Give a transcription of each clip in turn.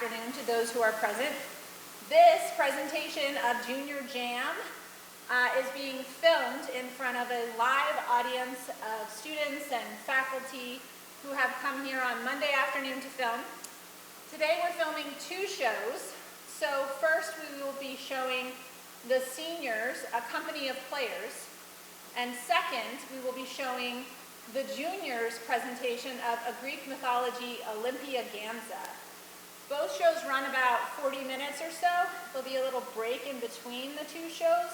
afternoon to those who are present. This presentation of Junior Jam is being filmed in front of a live audience of students and faculty who have come here on Monday afternoon to film. Today we're filming two shows. So first we will be showing the seniors, a company of players, and second we will be showing the juniors' presentation of a Greek mythology Olympia Ganza. Both shows run about 40 minutes or so. There'll be a little break in between the two shows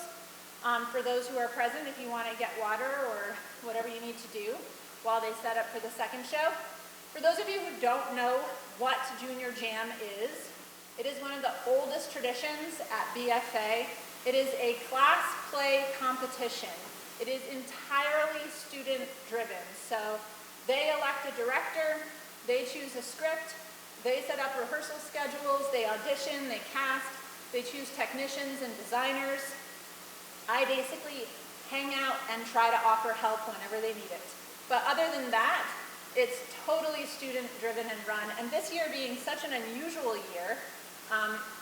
for those who are present if you want to get water or whatever you need to do while they set up for the second show. For those of you who don't know what Junior Jam is, it is one of the oldest traditions at BFA. It is a class play competition. It is entirely student-driven. So they elect a director, they choose a script, they set up rehearsal schedules, they audition, they cast, they choose technicians and designers. I basically hang out and try to offer help whenever they need it. But other than that, it's totally student-driven and run. And this year being such an unusual year,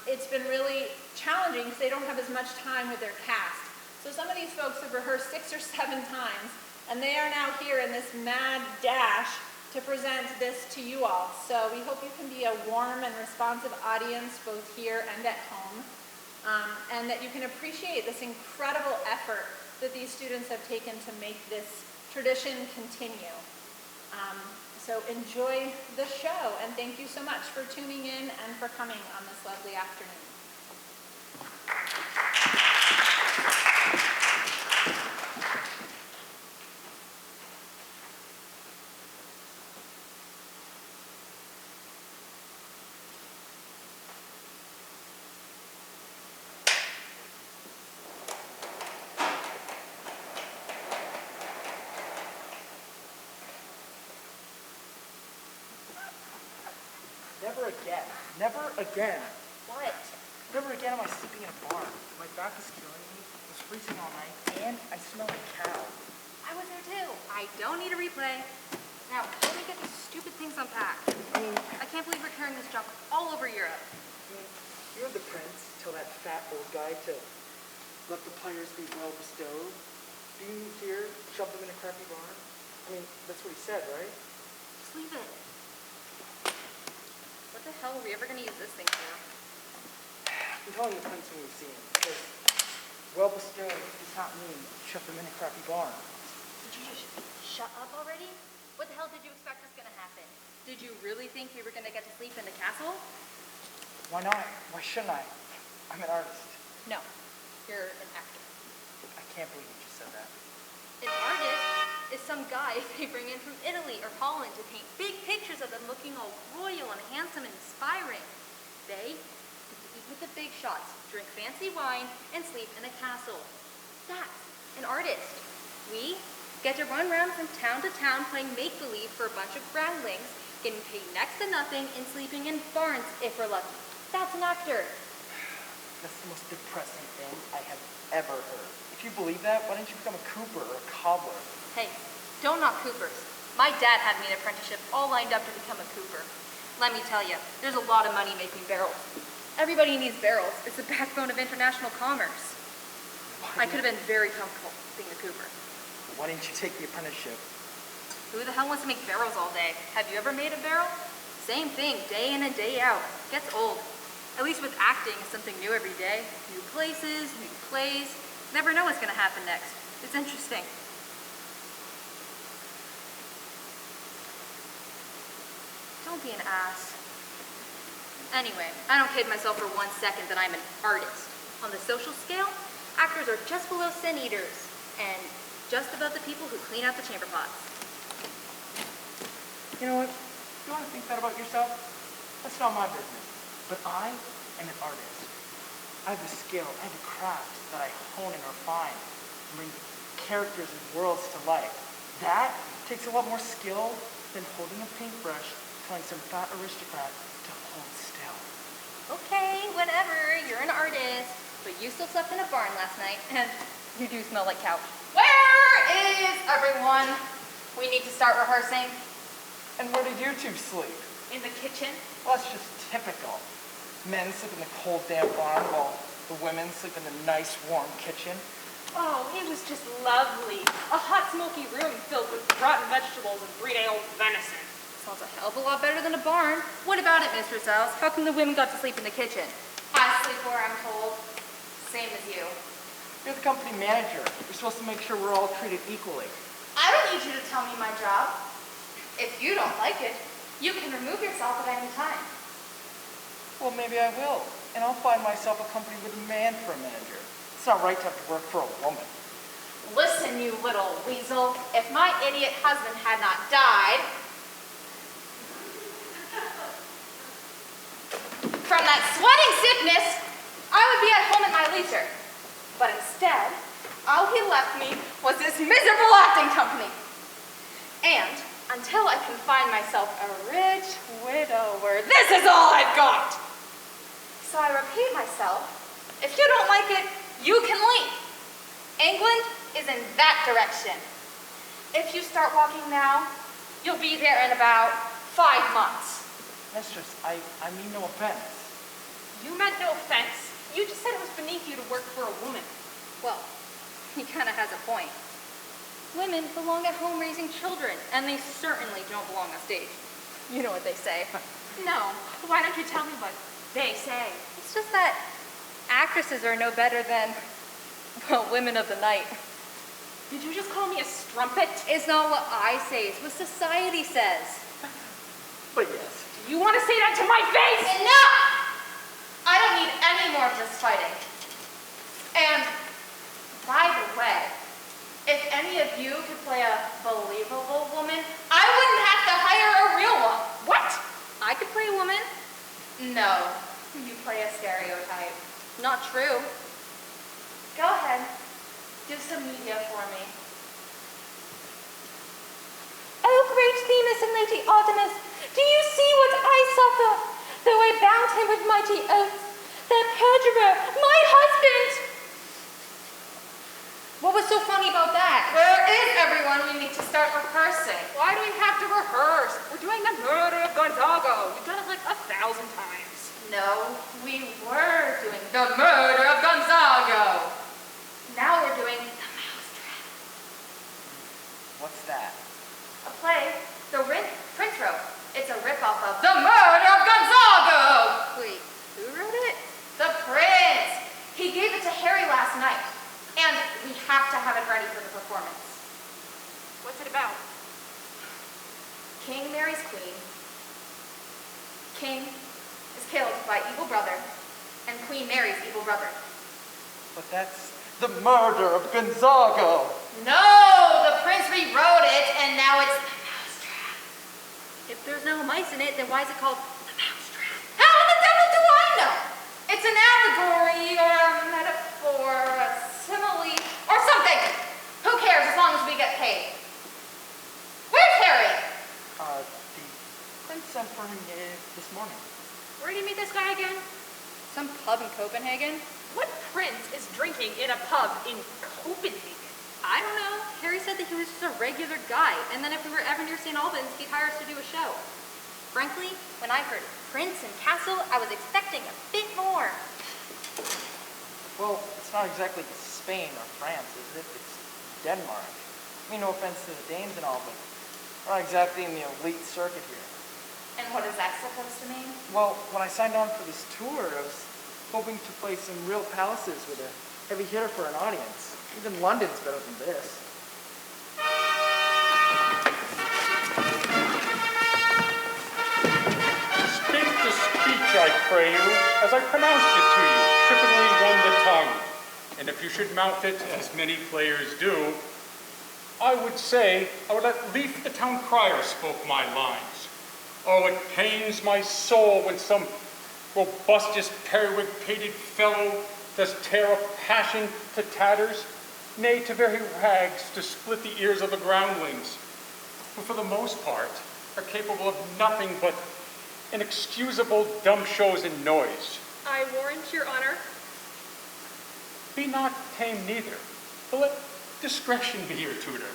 it's been really challenging because they don't have as much time with their cast. So some of these folks have rehearsed 6 or 7 times, and they are now here in this mad dash to present this to you all. So we hope you can be a warm and responsive audience both here and at home, and that you can appreciate this incredible effort that these students have taken to make this tradition continue. So enjoy the show, and thank you so much for tuning in and for coming on this lovely afternoon. Never again. Never again. What? Never again am I sleeping in a barn. My back is killing me. It was freezing all night, and I smell like cow. I was there too. I don't need a replay. Now, let me get these stupid things unpacked. I can't believe we're carrying this junk all over Europe. You're the prince. Tell that fat old guy to let the players be well bestowed. Do you hear? Shove them in a crappy barn? That's what he said, right? Just leave it. What the hell are we ever going to use this thing for? I'm telling the prince when we see him, because well bestowed does not mean shove them in a crappy barn. Did you just shut up already? What the hell did you expect was going to happen? Did you really think we were going to get to sleep in the castle? Why not? Why shouldn't I? I'm an artist. No, you're an actor. I can't believe you just said that. An artist is some guy they bring in from Italy or Holland to paint big pictures of them looking all royal and handsome and inspiring. They get to eat with the big shots, drink fancy wine, and sleep in a castle. That's an artist. We get to run around from town to town playing make-believe for a bunch of groundlings, getting paid next to nothing and sleeping in barns if we're lucky. That's an actor. That's the most depressing thing I have ever heard. If you believe that, why don't you become a cooper or a cobbler? Hey, don't knock coopers. My dad had me an apprenticeship all lined up to become a cooper. Let me tell you, there's a lot of money making barrels. Everybody needs barrels. It's the backbone of international commerce. I could have been very comfortable being a cooper. Why didn't you take the apprenticeship? Who the hell wants to make barrels all day? Have you ever made a barrel? Same thing, day in and day out. Gets old. At least with acting, it's something new every day. New places, new plays. Never know what's going to happen next. It's interesting. Don't be an ass. Anyway, I don't kid myself for 1 second that I'm an artist. On the social scale, actors are just below sin eaters and just above the people who clean out the chamber pots. You know what? You want to think that about yourself? That's not my business. But I am an artist. I have a skill, I have a craft that I hone and refine and bring characters and worlds to life. That takes a lot more skill than holding a paintbrush, telling some fat aristocrat to hold still. Okay, whatever, you're an artist, but you still slept in a barn last night, and you do smell like couch. Where is everyone? We need to start rehearsing. And where did you two sleep? In the kitchen. Well, that's just typical. Men sleep in the cold, damp barn while the women sleep in the nice, warm kitchen. Oh, it was just lovely. A hot, smoky room filled with rotten vegetables and 3-day-old venison. Sounds a hell of a lot better than a barn. What about it, Mr. South? How come the women got to sleep in the kitchen? I sleep where I'm told. Same as you. You're the company manager. You're supposed to make sure we're all treated equally. I don't need you to tell me my job. If you don't like it, you can remove yourself at any time. Well, maybe I will. And I'll find myself a company with a man for a manager. It's not right to have to work for a woman. Listen, you little weasel. If my idiot husband had not died from that sweating sickness, I would be at home at my leisure. But instead, all he left me was this miserable acting company. And until I can find myself a rich widower, this is all I've got. So I repeat myself, if you don't like it, you can leave. England is in that direction. If you start walking now, you'll be there in about 5 months. Mistress, I mean no offense. You meant no offense. You just said it was beneath you to work for a woman. Well, he kind of has a point. Women belong at home raising children, and they certainly don't belong on stage. You know what they say. No, why don't you tell me what they say? It's just that actresses are no better than, well, women of the night. Did you just call me a strumpet? It's not what I say, it's what society says. But yes. You want to say that to my face? Enough! I don't need any more of this fighting. And, by the way, if any of you could play a believable woman, I wouldn't have to hire a real one. What? I could play a woman. No, you play a stereotype. Not true. Go ahead, do some media for me. Oh, great Themis and Lady Artemis, do you see what I suffer? Though I bound him with mighty oaths, the perjurer, my husband! What was so funny about that? Where is everyone? We need to start rehearsing. Why do we have to rehearse? We're doing the murder of Gonzago. We've done it like 1,000 times. No, we were doing the murder of Gonzago. Now we're doing the mousetrap. What's that? A play the Prince wrote. It's a ripoff of the murder of Gonzago. Wait, who wrote it? The Prince. He gave it to Harry last night. And we have to have it ready for the performance. What's it about? King marries queen. King is killed by evil brother. And queen marries evil brother. But that's the murder of Gonzago. No, the prince rewrote it, and now it's the mousetrap. If there's no mice in it, then why is it called the mousetrap? How the devil do I know? It's an allegory or a metaphor, a simile, or something. Who cares as long as we get paid? Where's Harry? The prince sent for him this morning. Where did you meet this guy again? Some pub in Copenhagen? What prince is drinking in a pub in Copenhagen? I don't know. Harry said that he was just a regular guy, and then if we were ever near St. Albans, he'd hire us to do a show. Frankly, when I heard prince and castle, I was expecting a bit more. Well, it's not exactly Spain or France, is it? It's Denmark. I mean, no offense to the Danes and all, but we're not exactly in the elite circuit here. And what is that supposed to mean? Well, when I signed on for this tour, I was hoping to play some real palaces with a heavy hitter for an audience. Even London's better than this. Speak the speech, I pray you, as I pronounced it to you, trippingly won the tongue. And if you should mount it, as many players do, I would say I would let Leaf the town crier spoke my lines. Oh, it pains my soul when some robustious periwig-pated fellow does tear a passion to tatters, nay, to very rags, to split the ears of the groundlings, who for the most part are capable of nothing but inexcusable dumb shows and noise. I warrant your honor. Be not tame neither, but let discretion be your tutor.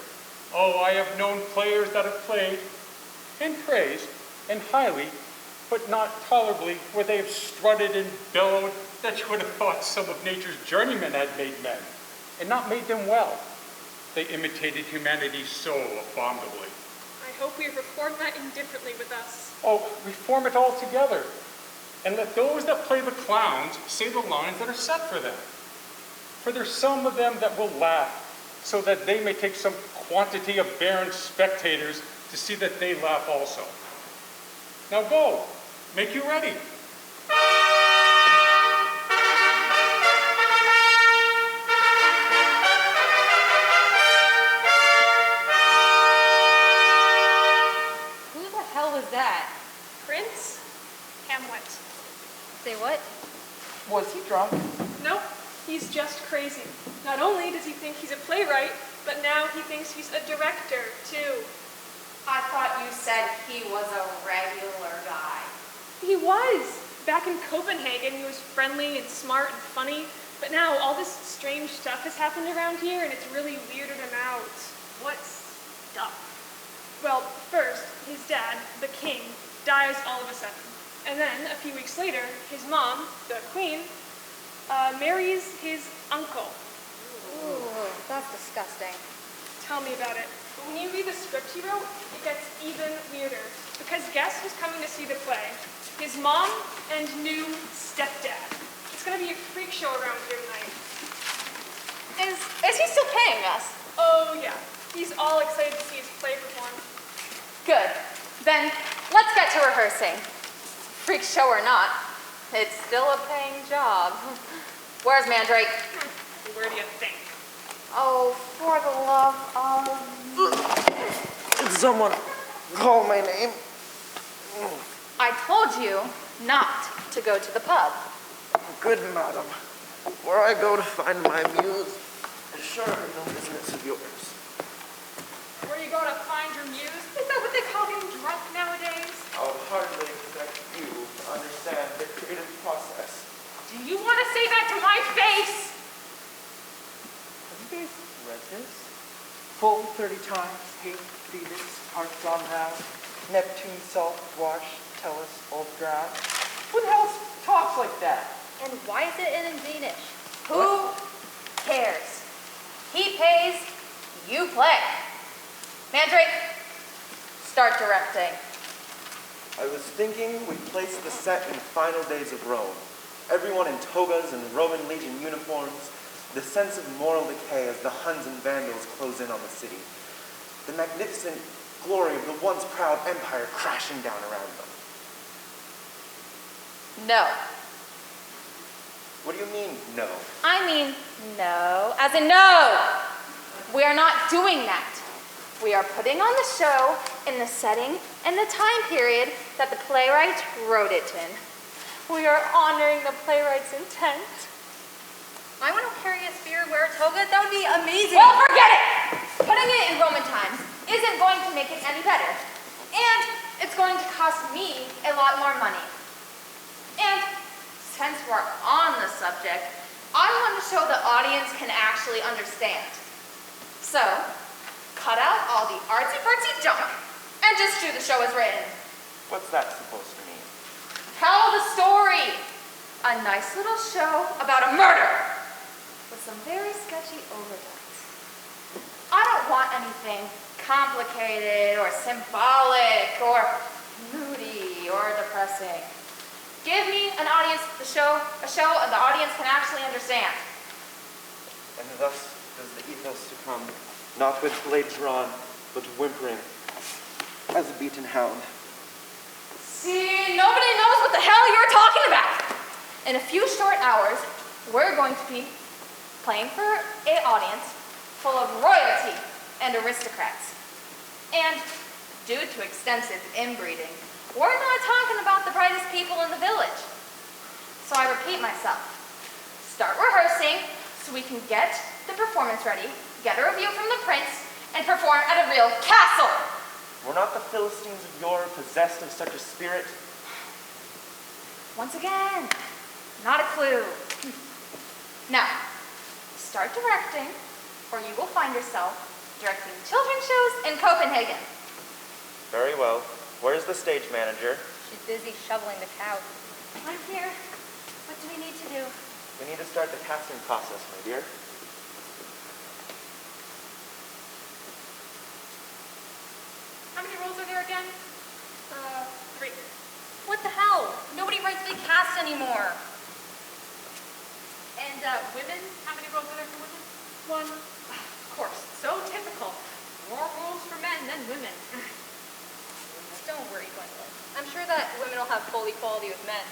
Oh, I have known players that have played, and praised, and highly, but not tolerably where they have strutted and bellowed that you would have thought some of nature's journeymen had made men, and not made them well. They imitated humanity so abominably. I hope we reform that indifferently with us. Oh, reform it altogether, and let those that play the clowns say the lines that are set for them. For there's some of them that will laugh, so that they may take some quantity of barren spectators to see that they laugh also. Now go, make you ready. Who the hell was that? Prince? Hamlet. Say what? Was he drunk? Nope, he's just crazy. Not only does he think he's a playwright, but now he thinks he's a director, too. I thought you said he was a regular guy. He was. Back in Copenhagen, he was friendly and smart and funny, but now all this strange stuff has happened around here, and it's really weirded him out. What stuff? Well, first, his dad, the king, dies all of a sudden. And then, a few weeks later, his mom, the queen, marries his uncle. Ooh, that's disgusting. Tell me about it. But when you read the script he wrote, it gets even weirder. Because guess who's coming to see the play? His mom and new stepdad. It's gonna be a freak show around here tonight. Is he still paying us? Oh yeah, he's all excited to see his play performed. Good. Then let's get to rehearsing. Freak show or not, it's still a paying job. Where's Mandrake? Where do you think? Oh, for the love of... Did someone call my name? I told you not to go to the pub. Good madam. Where I go to find my muse is surely no business of yours. Where you go to find your muse? Is that what they call getting drunk nowadays? I would hardly expect you to understand the creative process. Do you want to say that to my face? Have you guys read this? Full 30 times, hate, Phoebus, heart gone round, Neptune, salt, wash, Tellus, old grass. Who the hell talks like that? And why is it in Danish? Who cares? He pays, you play. Mandrake, start directing. I was thinking we'd place the set in the final days of Rome. Everyone in togas and Roman legion uniforms, the sense of moral decay as the Huns and Vandals close in on the city. The magnificent glory of the once proud empire crashing down around them. No. What do you mean, no? I mean, no, as in no. We are not doing that. We are putting on the show in the setting and the time period that the playwright wrote it in. We are honoring the playwright's intent. I want to carry a spear, wear a toga. That would be amazing. Well, forget it! Putting it in Roman times isn't going to make it any better. And it's going to cost me a lot more money. And since we're on the subject, I want to show the audience can actually understand. So, cut out all the artsy-fartsy junk and just do the show as written. What's that supposed to mean? Tell the story. A nice little show about a murder with some very sketchy overtones. I don't want anything complicated or symbolic or moody or depressing. Give me an audience, a show and the audience can actually understand. And thus does the ethos succumb, not with blade drawn, but whimpering, as a beaten hound. See, nobody knows what the hell you're talking about. In a few short hours, we're going to be playing for an audience full of royalty and aristocrats. And due to extensive inbreeding, we're not talking about the brightest people in the village. So I repeat myself. Start rehearsing so we can get the performance ready, get a review from the prince, and perform at a real castle. Were not the Philistines of yore possessed of such a spirit? Once again, not a clue. Now, start directing, or you will find yourself directing children's shows in Copenhagen. Very well. Where's the stage manager? She's busy shoveling the couch. I'm here. What do we need to do? We need to start the casting process, my dear. How many roles are there again? 3. What the hell? Nobody writes big casts anymore. And women? How many roles are there for women? 1. Of course, so typical. More roles for men than women. Don't worry, Gwendolyn. I'm sure that women will have full equality with men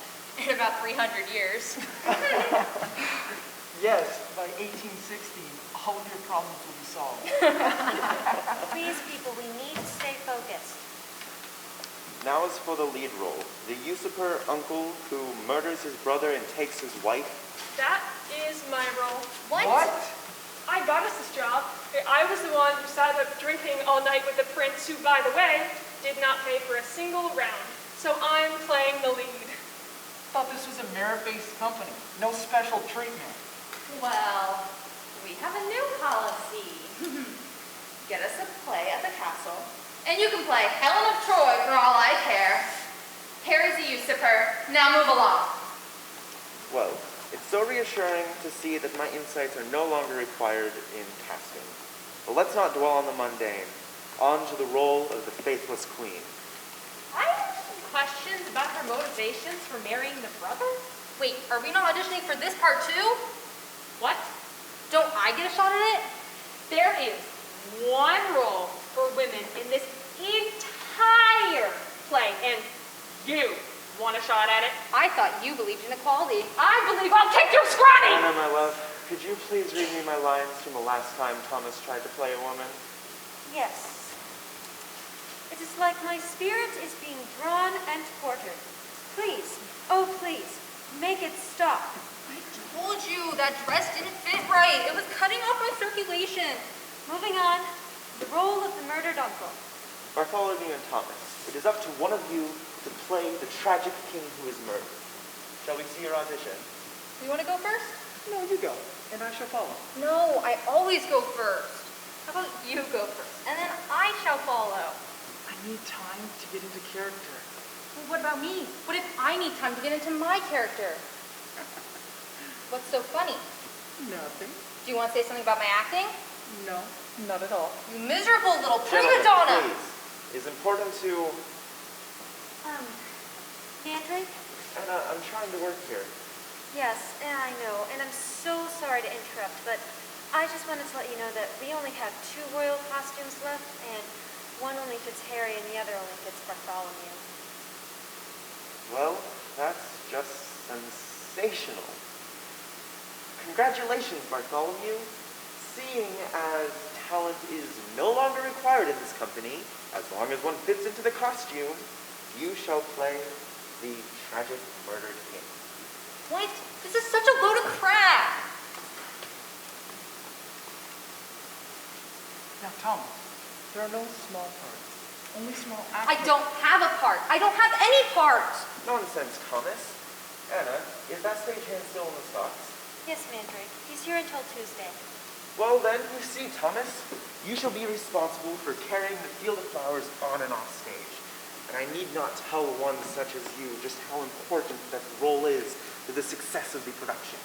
in about 300 years. Yes, by 1816, all of your problems will be solved. Please, people, we need to stay focused. Now as for the lead role, the usurper uncle who murders his brother and takes his wife. That is my role. What? I got us this job. I was the one who sat up drinking all night with the prince, who, by the way, did not pay for a single round. So I'm playing the lead. Thought this was a merit-based company. No special treatment. Well, we have a new policy. Get us a play at the castle, and you can play Helen of Troy for all I care. Harry's a usurper. Now move along. Well, it's so reassuring to see that my insights are no longer required in casting. But let's not dwell on the mundane. On to the role of the faithless queen. I have some questions about her motivations for marrying the brother. Wait, are we not auditioning for this part too? What? Don't I get a shot at it? There is one role for women in this entire play, and you want a shot at it? I thought you believed in equality. I believe I'll kick your scrawny! Anna, my love, could you please read me my lines from the last time Thomas tried to play a woman? Yes. It is like my spirit is being drawn and quartered. Please, oh please, make it stop. I told you that dress didn't fit right. It was cutting off my circulation. Moving on, the role of the murdered uncle. Bartholomew and Thomas, it is up to one of you to play the tragic king who is murdered. Shall we see your audition? You want to go first? No, you go, and I shall follow. No, I always go first. How about you go first, and then I shall follow? I need time to get into character. Well, what about me? What if I need time to get into my character? What's so funny? Nothing. Do you want to say something about my acting? No, not at all. You miserable little prima Gentlemen, donna! please. It's important to... Mandrake? Anna, I'm trying to work here. Yes, and I know, and I'm so sorry to interrupt, but I just wanted to let you know that we only have 2 royal costumes left, and one only fits Harry and the other only fits Bartholomew. Well, that's just sensational. Congratulations, Bartholomew. Seeing as talent is no longer required in this company, as long as one fits into the costume, you shall play the tragic murdered king. What? This is such a load of crap! Now, Thomas, there are no small parts. Only small actors. I don't have a part. I don't have any part. Nonsense, Thomas. Anna, is that stagehand still in the stocks? Yes, Mandrake. He's here until Tuesday. Well then, you see, Thomas, you shall be responsible for carrying the field of flowers on and off stage. And I need not tell one such as you just how important that role is to the success of the production.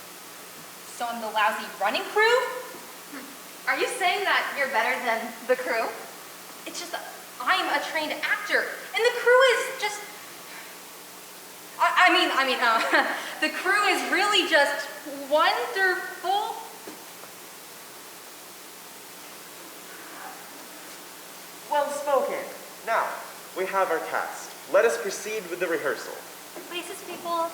So I'm the lousy running crew? Are you saying that you're better than the crew? It's just that I'm a trained actor, and the crew is just... the crew is really just wonderful. Well spoken. Now, we have our cast. Let us proceed with the rehearsal. Places, people.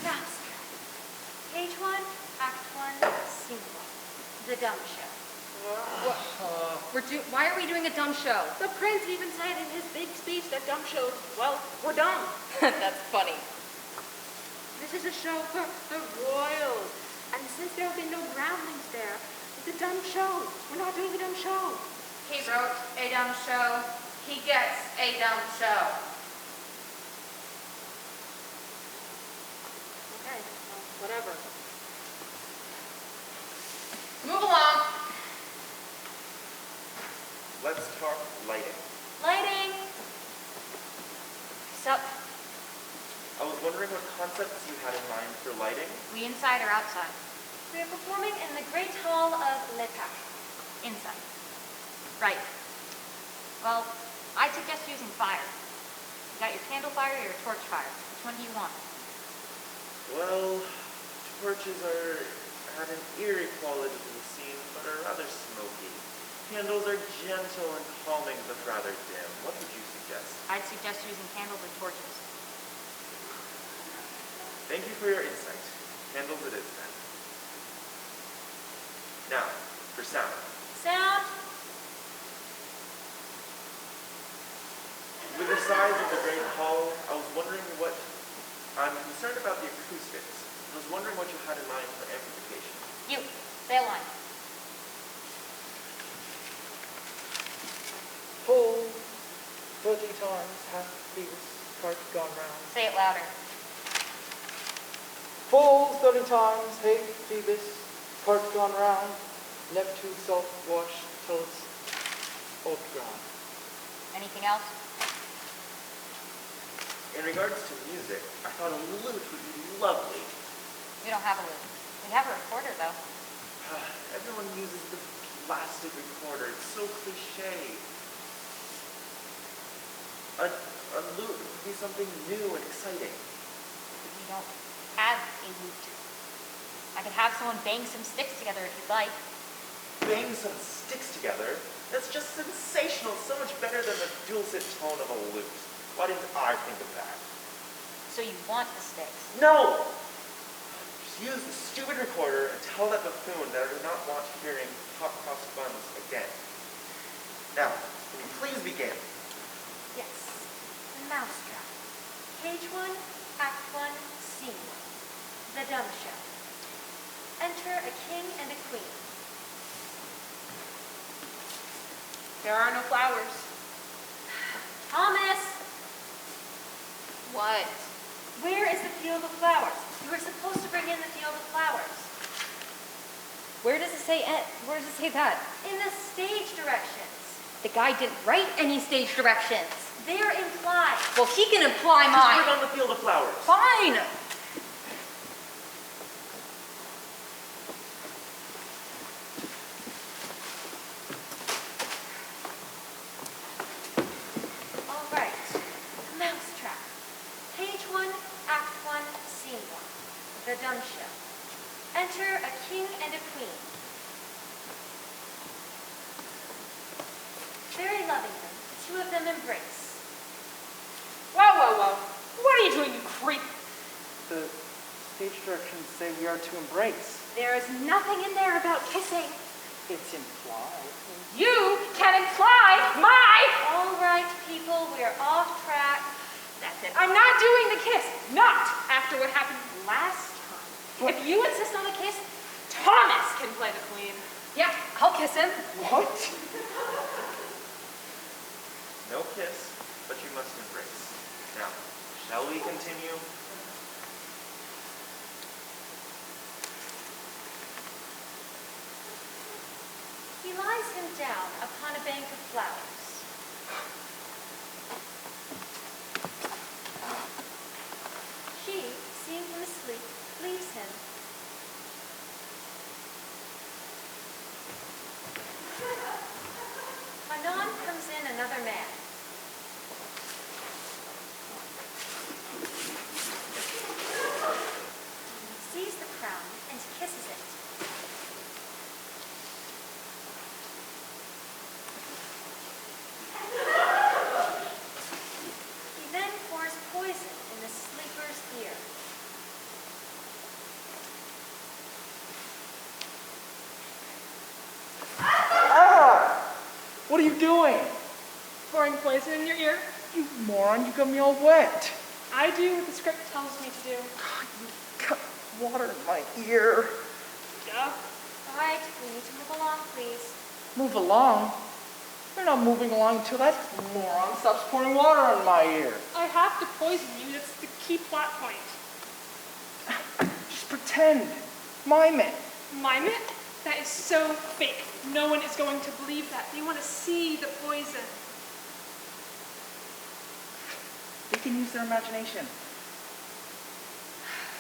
Master. Page 1, Act 1, Scene 1. The Dumb Show. Why are we doing a dumb show? The prince even said in his big speech that dumb shows, well, we're dumb. That's funny. This is a show for the royals. And since there have been no groundlings there, it's a dumb show. We're not doing a dumb show. He wrote a dumb show. He gets a dumb show. Okay, well, whatever. Move along. Let's talk up? I was wondering what concepts you had in mind for lighting. We inside or outside? We are performing in the Great Hall of Le Parc. Inside. Right. Well, I'd suggest using fire. You got your candle fire or your torch fire? Which one do you want? Well, torches add an eerie quality to the scene, but are rather smoky. Candles are gentle and calming, but rather dim. What would you suggest? I'd suggest using candles or torches. Thank you for your insight. Candles it is then. Now, for sound. Sound. With the size of the Great Hall, I'm concerned about the acoustics. I was wondering what you had in mind for amplification. You, say a line. Full 30 times hath Phoebus cart gone round. Say it louder. Full 30 times hath Phoebus cart gone round. Neptune self-washed till it's old ground. Anything else? In regards to music, I thought a lute would be lovely. We don't have a lute. We have a recorder, though. Everyone uses the plastic recorder. It's so cliche. A lute would be something new and exciting. We don't have a lute. I could have someone bang some sticks together if you'd like. Bang some sticks together? That's just sensational. So much better than the dulcet tone of a lute. Why didn't I think of that? So you want the sticks? No! Just use the stupid recorder and tell that buffoon that I do not want hearing hot cross buns again. Now, can you please begin? Yes. The Mousetrap. Page 1, Act 1, Scene 1. The Dumb Show. Enter a king and a queen. There are no flowers. Thomas! What? Where is the field of flowers? You were supposed to bring in the field of flowers. Where does it say that? In the stage directions. The guy didn't write any stage directions. They're implied. Well, he can imply Just mine. put on the field of flowers. Fine. All right. The Mousetrap. Page 1, Act 1, Scene 1. The Dumb Show. Enter a king and a queen. Very lovingly, the two of them embrace. Whoa. What are you doing, you creep? The stage directions say we are to embrace. There is nothing in there about kissing. It's implied. You can imply my... All right, people, we're off track. That's it. I'm not doing the kiss. Not after what happened last time. But- If you insist on a kiss, Thomas can play the queen. Yeah, I'll kiss him. What? No kiss, but you must embrace. Now, shall we continue? He lies him down upon a bank of flowers. She, seeing him asleep, leaves him. Anon comes in another man. He sees the crown and kisses it. He then pours poison in the sleeper's ear. Ah! What are you doing? Pouring poison in your ear. You moron, you got me all wet. I do what the script tells me to do. You got water in my ear. Duh. All right, we need to move along, please. Move along. You're not moving along until that moron stops pouring water in my ear. I have to poison you. That's the key plot point. Just pretend. Mime it. Mime it? That is so fake. No one is going to believe that. They want to see the poison. They can use their imagination.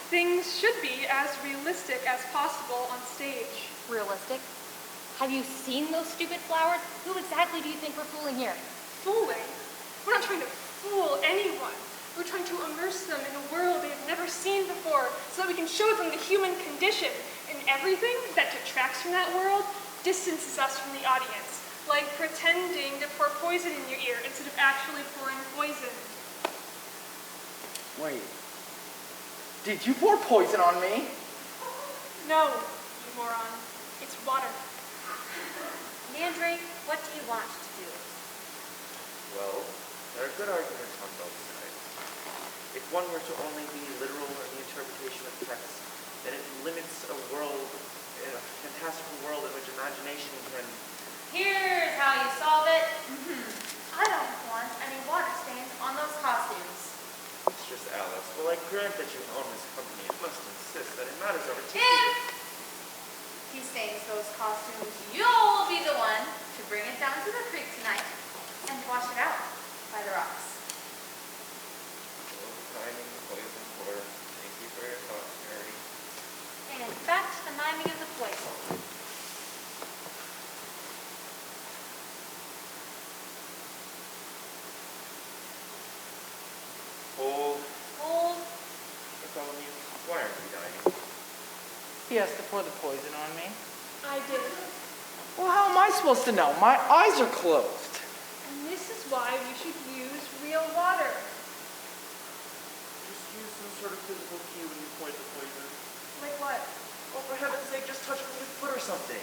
Things should be as realistic as possible on stage. Realistic? Have you seen those stupid flowers? Who exactly do you think we're fooling here? Fooling? We're not trying to fool anyone. We're trying to immerse them in a world they've never seen before so that we can show them the human condition, and everything that detracts from that world distances us from the audience, like pretending to pour poison in your ear instead of actually pouring poison. Wait. Did you pour poison on me? No, you moron. It's water. Mandrake, what do you want to do? Well, there are good arguments on both sides. If one were to only be literal in the interpretation of text, then it limits a world, a fantastical world in which imagination can... Here's how you solve it. I don't want any water stains on those costumes. Mistress Alice, well, I grant that you own this company and must insist that it matters over to If he stains those costumes, you'll be the one to bring it down to the creek tonight and wash it out by the rocks. Timing, poison, for. Thank you for your thoughts, Mary. And in fact, the miming of the poison. Hold. Hold. Bartholomew, why aren't you dining? He has to pour the poison on me. I did. Well, how am I supposed to know? My eyes are closed. And this is why we should use real water. Just use some sort of physical cue when you point the poison. Like what? Oh, for heaven's sake, just touch it with your foot or something.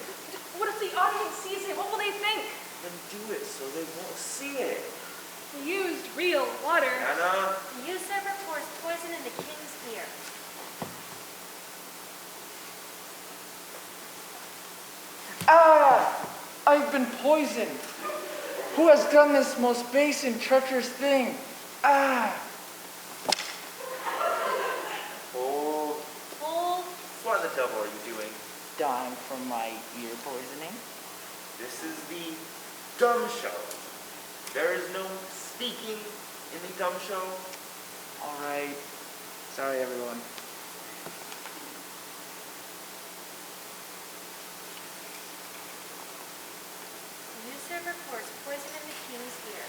What if the audience sees it? What will they think? Then do it so they won't see it. We used real water. Anna! The usurper pours poison in the king's ear. Ah! I've been poisoned. Who has done this most base and treacherous thing? Ah! Hold. Hold. What the devil are you doing? Dying from my ear poisoning. This is the dumb show. There is no speaking in the dumb show. All right. Sorry, everyone. The usurper pours poison in the king's ear.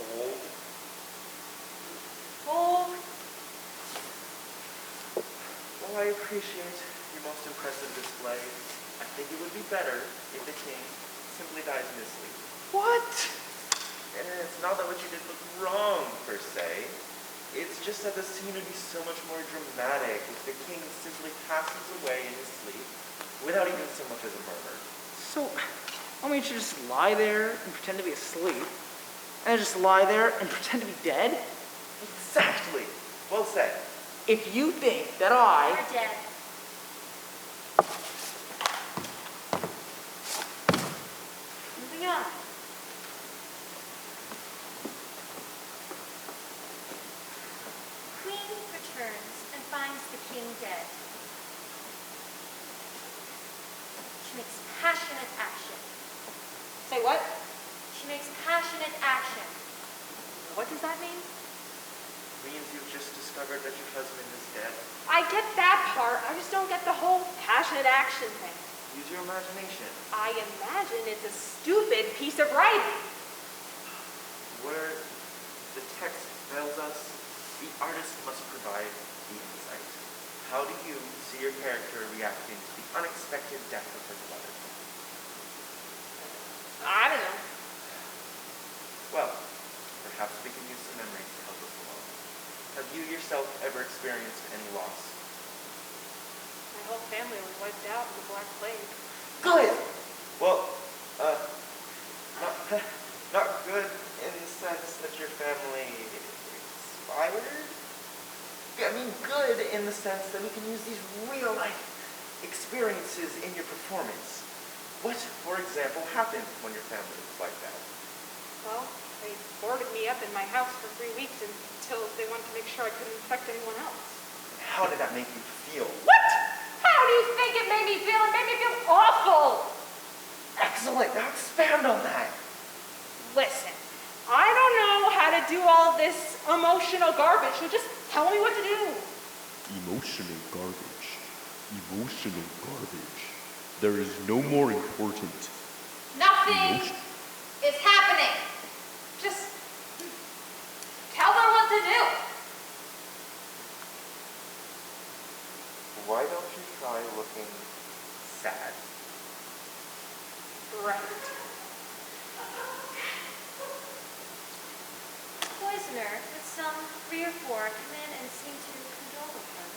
Hold. Hold. While I appreciate your most impressive display, I think it would be better if the king simply dies in his sleep. What? And it's not that what you did looked wrong, per se. It's just that the scene would be so much more dramatic if the king simply passes away in his sleep without even so much as a murmur. So, I mean, you should just lie there and pretend to be asleep, and then just lie there and pretend to be dead? Exactly! Well said. If you think that I... You're dead. Moving on. Queen returns and finds the king dead. She makes passionate action. Say what? She makes passionate action. What does that mean? Means you've just discovered that your husband is dead. I get that part. I just don't get the whole passionate action thing. Use your imagination. I imagine it's a stupid piece of writing. Where the text fails us, the artist must provide the insight. How do you see your character reacting to the unexpected death of her beloved? I don't know. Well, perhaps we can use some memories to help us along. Have you yourself ever experienced any loss? My whole family was wiped out in the Black Plague. Good! Well, not good in the sense that your family expired? I mean good in the sense that we can use these real-life experiences in your performance. What, for example, happened when your family was wiped out? Well, They boarded me up in my house for 3 weeks until they wanted to make sure I couldn't infect anyone else. How did that make you feel? What? How do you think it made me feel? It made me feel awful. Excellent. Now expand on that. Listen, I don't know how to do all this emotional garbage, so just tell me what to do. Emotional garbage. Emotional garbage. There is no more important. Nothing is happening. Just tell her what to do. Why don't you try looking sad? Right. Poisoner, with some 3 or 4, come in and seem to condole with her.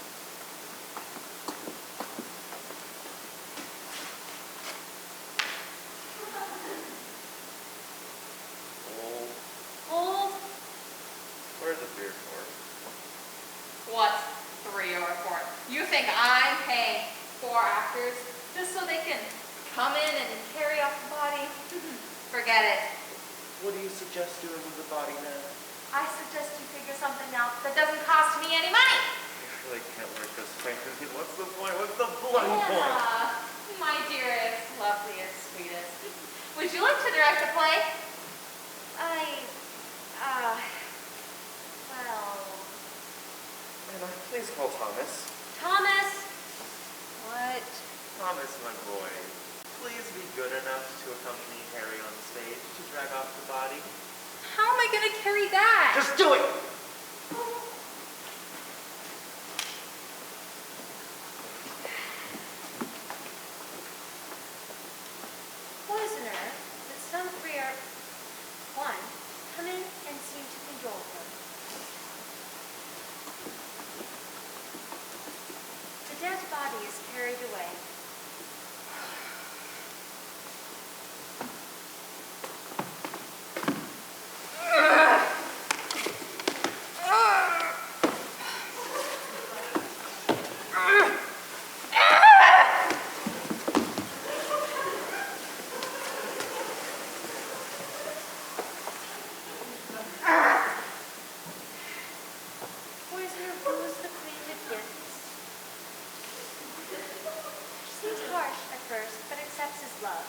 Old. Old? Where's the beer for? What? 3 or 4? You think I'm paying 4 actors just so they can come in and carry off the body? Forget it. What do you suggest doing with the body then? I suggest you figure something out that doesn't cost me any money. I really can't work this way. What's the point? What's the bloody point? Anna, my dearest, loveliest, sweetest. Would you like to direct a play? Well... Anna, please call Thomas. Thomas! What? Thomas, my boy. Please be good enough to accompany Harry on stage to drag off the body. How am I going to carry that? Just do it! Poisoner, with some 3 or 1, come in and seem to condole with her. The dead body is carried away. Poisoner boos the queen of gifts. She seems harsh at first, but accepts his love.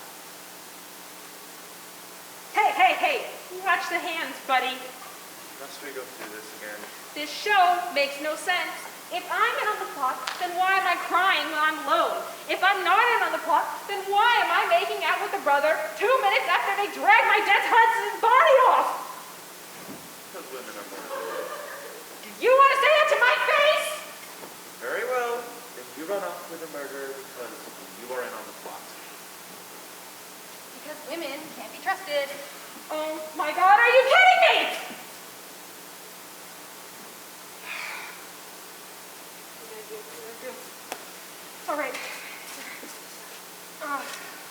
Hey, hey, hey! Watch the hands, buddy. Must we go through this again? This show makes no sense. If I'm in on the plot, then why am I crying when I'm alone? If I'm not in on the plot, then why am I making out with the brother 2 minutes after they drag my dead husband's body off? Those women are more. You want to say that to my face? Very well. Then you run off with a murderer because you are in on the plot. Because women can't be trusted. Oh my God, are you kidding me? All right.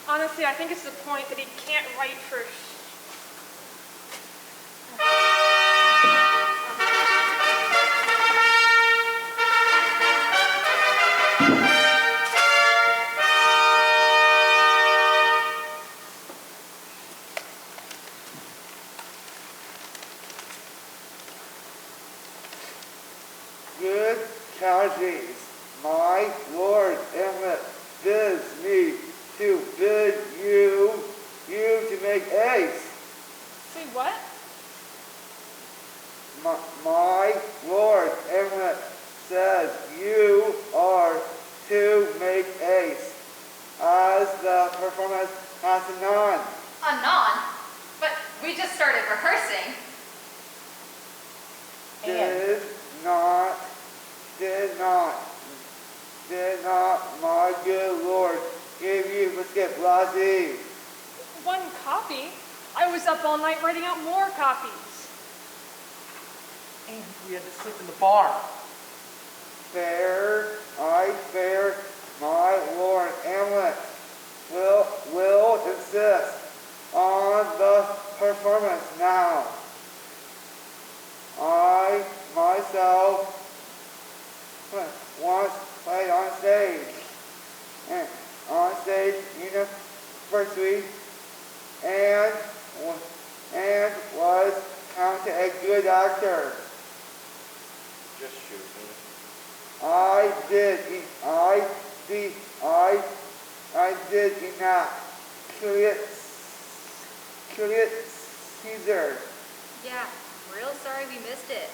Honestly, I think it's the point that he can't write first. Good Calges, my Lord Emmet bids me to bid you to make ace. Say what? My Lord Emmet says you are to make ace, as the performance has none. Anon? But we just started rehearsing. Did not, my good Lord, give you biscuit blasi. 1 copy? I was up all night writing out more copies. And we had to sleep in the bar. Fair, my Lord Hamlet will insist on the performance now. I myself once played on stage, university, and and was counted a good actor. Just shoot me. I did enact Julius Caesar. Yeah, real sorry we missed it.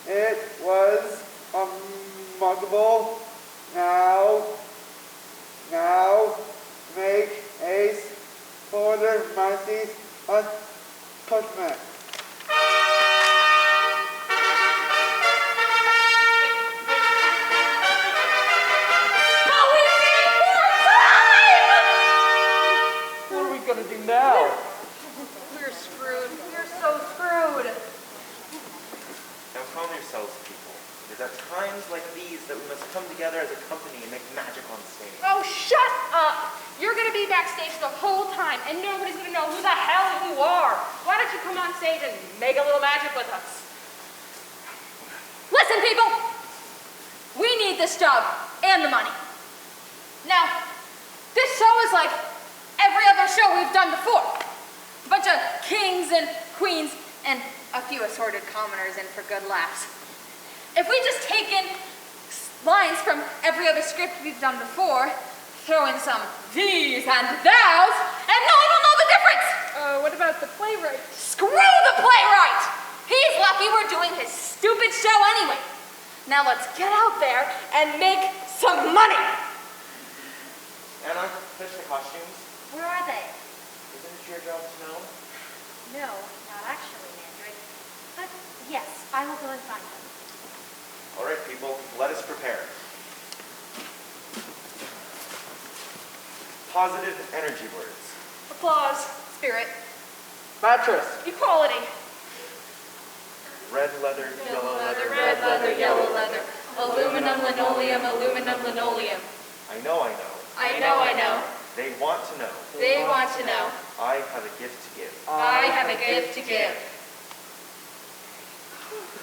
It was remarkable. Now make a further mercy punishment. What are we gonna do now? We're screwed. We're so screwed. Now calm yourselves, people. It is at times like these that we must come together as a company and make magic on stage. Oh, shut up! You're gonna be backstage the whole time, and nobody's gonna know who the hell you are. Why don't you come on stage and make a little magic with us? Listen, people! We need this job and the money. Now, this show is like every other show we've done before. A bunch of kings and queens and a few assorted commoners in for good laughs. If we just take in lines from every other script we've done before, throw in some these and thous, and no one will know the difference! What about the playwright? Screw the playwright! He's lucky we're doing his stupid show anyway. Now let's get out there and make some money! Anna, finish the costumes. Where are they? Isn't it your job to know? No, not actually, Mandrake. But yes, I will go and find them. All right, people, let us prepare. Positive energy words. Applause. Spirit. Mattress. Equality. Red leather, yellow leather, red leather, yellow leather. Aluminum, linoleum, aluminum, linoleum. I know. I know. They want to know. They want to know. I have a gift to give. I have a gift to give.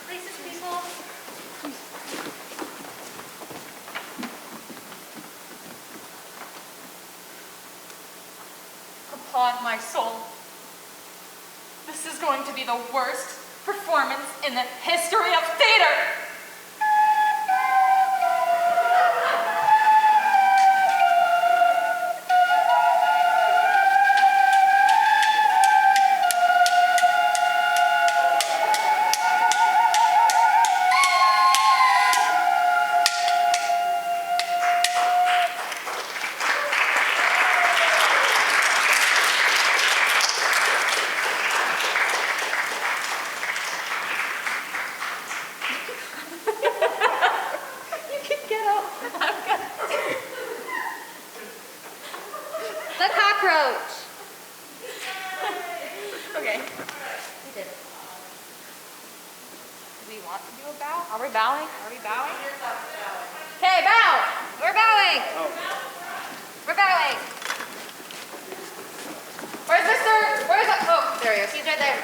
Places, people. Upon my soul, this is going to be the worst performance in the history of theater! The cockroach. Okay. We did it. Do we want to do a bow? Are we bowing? Are we bowing? Okay, bow! We're bowing. We're bowing! Where's Mr. Where's that? Oh, there he is. He's right there.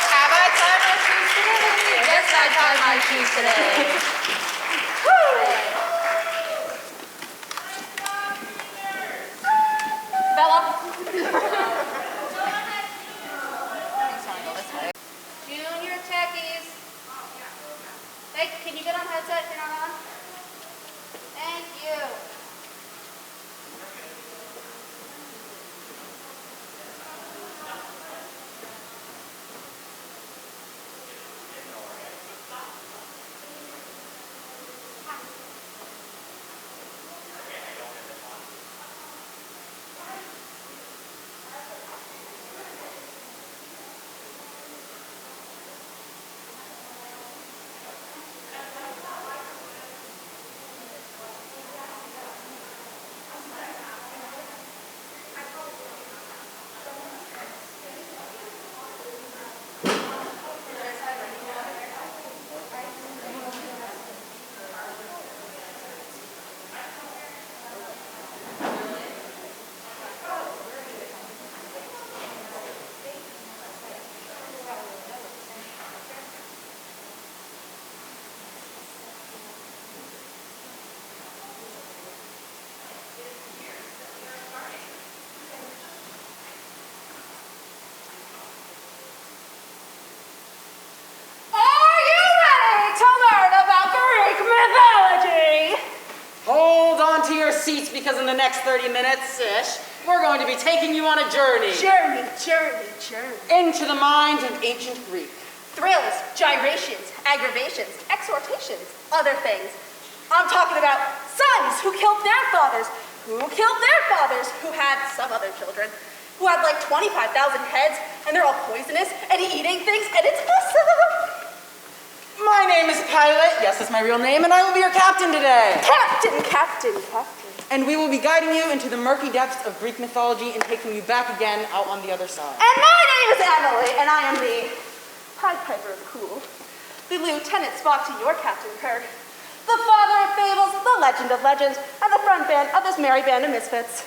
Have I tied my shoes today? Yes, I tied my shoes today. Bella. Junior techies. Hey, can you get on headset if you're not on? Thank you. seats because in the next 30 minutes-ish, we're going to be taking you on a journey. Journey. Into the mind of ancient Greek. Thrills, gyrations, aggravations, exhortations, other things. I'm talking about sons who killed their fathers, who had some other children, who had like 25,000 heads, and they're all poisonous and eating things, and it's awesome. My name is Pilot. Yes, that's my real name, and I will be your captain today. Captain. And we will be guiding you into the murky depths of Greek mythology and taking you back again out on the other side. And my name is Emily, and I am the Pied Piper of Cool, the Lieutenant Spock to your Captain Kirk, the father of fables, the legend of legends, and the front band of this merry band of misfits.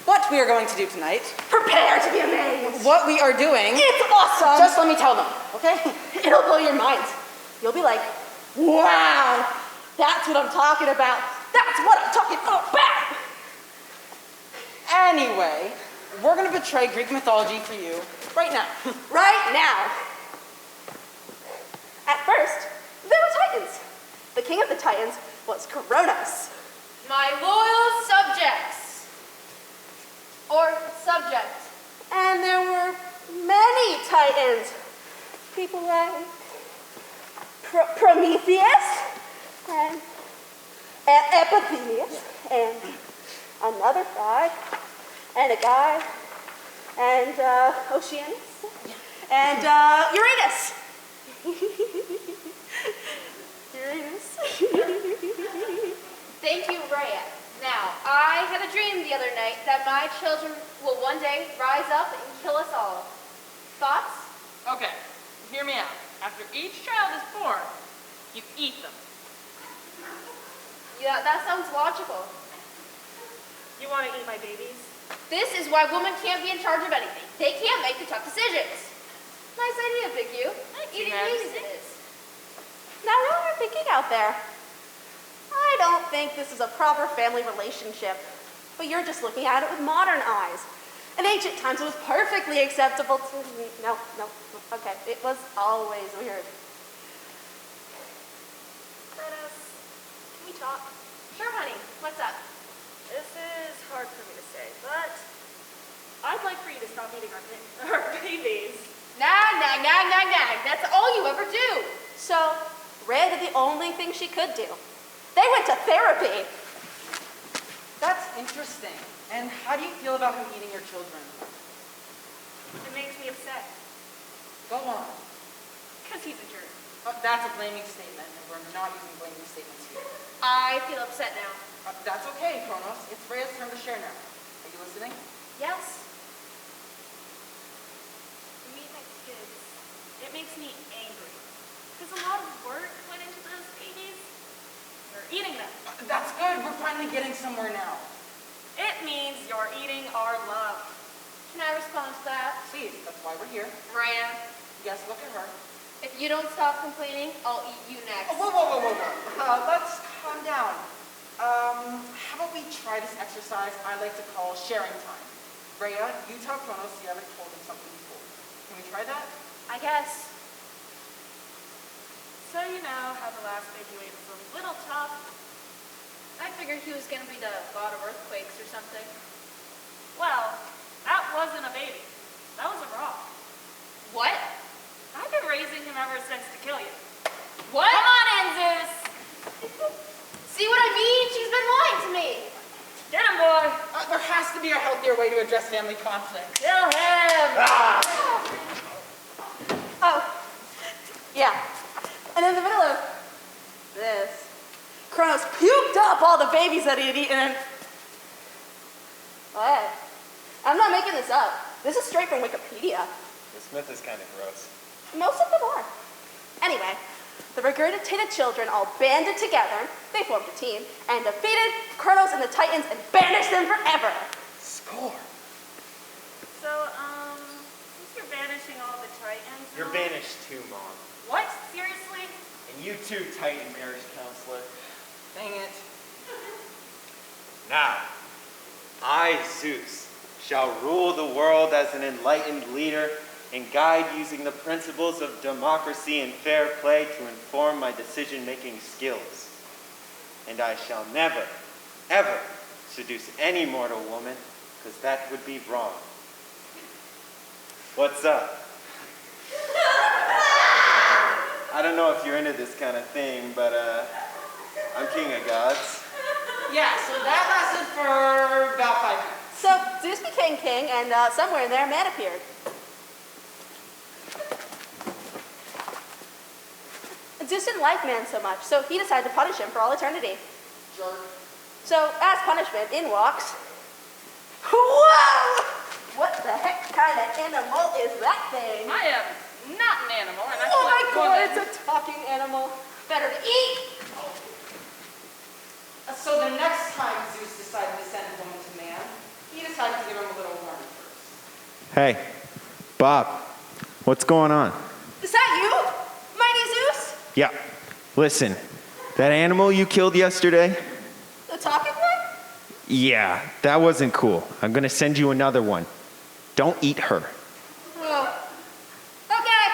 What we are going to do tonight, Prepare to be amazed. what we are doing, It's awesome. just let me tell them, okay? It'll blow your minds. You'll be like, wow, that's what I'm talking about. That's what I'm talking about. Anyway, we're going to betray Greek mythology for you right now. Right now. At first, there were Titans. The king of the Titans was Kronos. My loyal subjects. Or subjects. And there were many Titans. People like Prometheus and Epitheus and another guy and a guy and Oceanus and Uranus. Thank you, Rhea. Now, I had a dream the other night that my children will one day rise up and kill us all. Thoughts? Okay, hear me out. After each child is born, you eat them. Yeah, that sounds logical. You want to eat my babies? This is why women can't be in charge of anything. They can't make the tough decisions. Nice idea, Big U. Eating babies it is. Now, what are thinking out there? I don't think this is a proper family relationship, but you're just looking at it with modern eyes. In ancient times, it was perfectly acceptable to... No, okay, it was always weird. Kronos, can we talk? Sure, honey. What's up? This is hard for me to say, but I'd like for you to stop eating our babies. Nag. That's all you ever do. So, Rhea did the only thing she could do. They went to therapy. That's interesting. And how do you feel about him eating your children? It makes me upset, Go on. because he's a jerk. That's a blaming statement, and we're not using blaming statements here. I feel upset now. That's okay, Kronos. It's Rhea's turn to share now. Are you listening? Yes. You meet my kids. It makes me angry. Because a lot of work went into those babies. You're eating them. That's good. We're finally getting somewhere now. It means you're eating our love. Can I respond to that? Please, that's why we're here. Rhea, Yes, look at her. if you don't stop complaining, I'll eat you next. Whoa. Let's calm down. How about we try this exercise I like to call sharing time? Rhea, you tell Kronos you haven't told him something before. Can we try that? I guess. So you know how the last baby weight was a little tough. I figured he was going to be the god of earthquakes or something. Well, that wasn't a baby. That was a rock. What? I've been raising him ever since to kill you. What? Come on in, Zeus. See what I mean? She's been lying to me. Get him, boy. There has to be a healthier way to address family conflict. Kill him. Oh, yeah. And in the middle of this, Kronos puked up all the babies that he had eaten. And... Hey, I'm not making this up. This is straight from Wikipedia. This myth is kind of gross. Most of them are. Anyway, the regurgitated children all banded together, they formed a team, and defeated Kronos and the Titans and banished them forever. Score. So, since you're banishing all the Titans... You're banished too, Mom. What? Seriously? And you too, Titan marriage counselor. Dang it. Now, I, Zeus, shall rule the world as an enlightened leader and guide using the principles of democracy and fair play to inform my decision-making skills. And I shall never, ever seduce any mortal woman, because that would be wrong. What's up? I don't know if you're into this kind of thing, but I'm king of gods. Yeah, so that lasted for about 5 minutes. So Zeus became king, and somewhere in there, man appeared. Zeus didn't like man so much, so he decided to punish him for all eternity. Jerk. So, as punishment, in walks... Whoa! What the heck kind of animal is that thing? I am not an animal, and I'm Oh my not god, woman. it's a talking animal. Better to eat! So the next time Zeus decided to send a woman to man, he decided to give him a little warning first. Hey, Bob, what's going on? Is that you? Mighty Zeus? Yeah, listen, that animal you killed yesterday? The talking one? Yeah, that wasn't cool. I'm gonna send you another one. Don't eat her. Oh. Okay.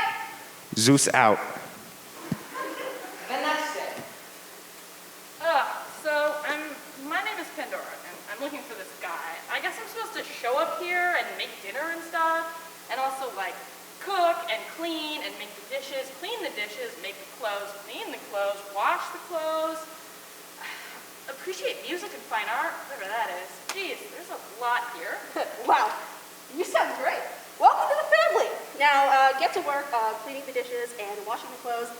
Zeus out. The next day. My name is Pandora, and I'm looking for this guy. I guess I'm supposed to show up here and make dinner and stuff, and also, like, cook and clean and make the dishes, clean the dishes, make the clothes, clean the clothes, wash the clothes, appreciate music and fine art, whatever that is. Jeez, there's a lot here. Wow, you sound great. Welcome to the family. Now, get to work cleaning the dishes and washing the clothes,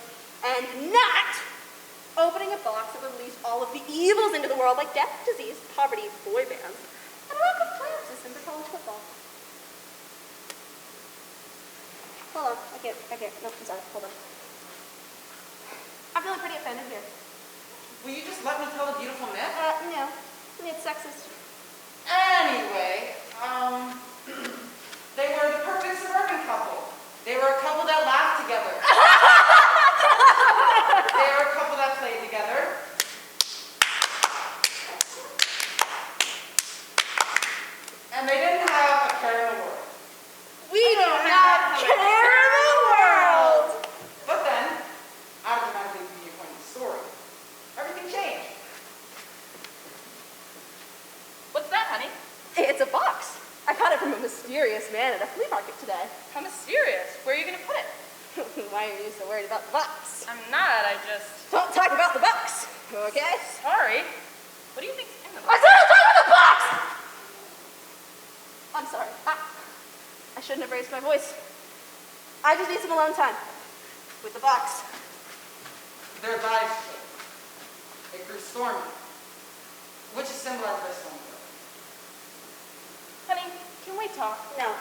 and not opening a box that would release all of the evils into the world, like death, disease, poverty, boy bands, and a lack of playoff system for college football. Hold on, I can't, no, I'm sorry, hold on. I'm feeling pretty offended here. Will you just let me tell the beautiful myth? No, it's sexist. Anyway, they were the perfect suburban couple. They were a couple that laughed together. They were a couple that played together. And they didn't have a care in the world. We do not care in the world! But then, automatically from the point of the story, everything changed. What's that, honey? It's a box. I got it from a mysterious man at a flea market today. How mysterious. Where are you going to put it? Why are you so worried about the box? I'm not, I just... Don't talk about the box, okay? Sorry. What do you think's in the I box? said don't talk about the box! I'm sorry. I shouldn't have raised my voice. I just need some alone time with the box. Their lives changed. It grew stormy, which is symbolized by storm. Honey, can we talk? No.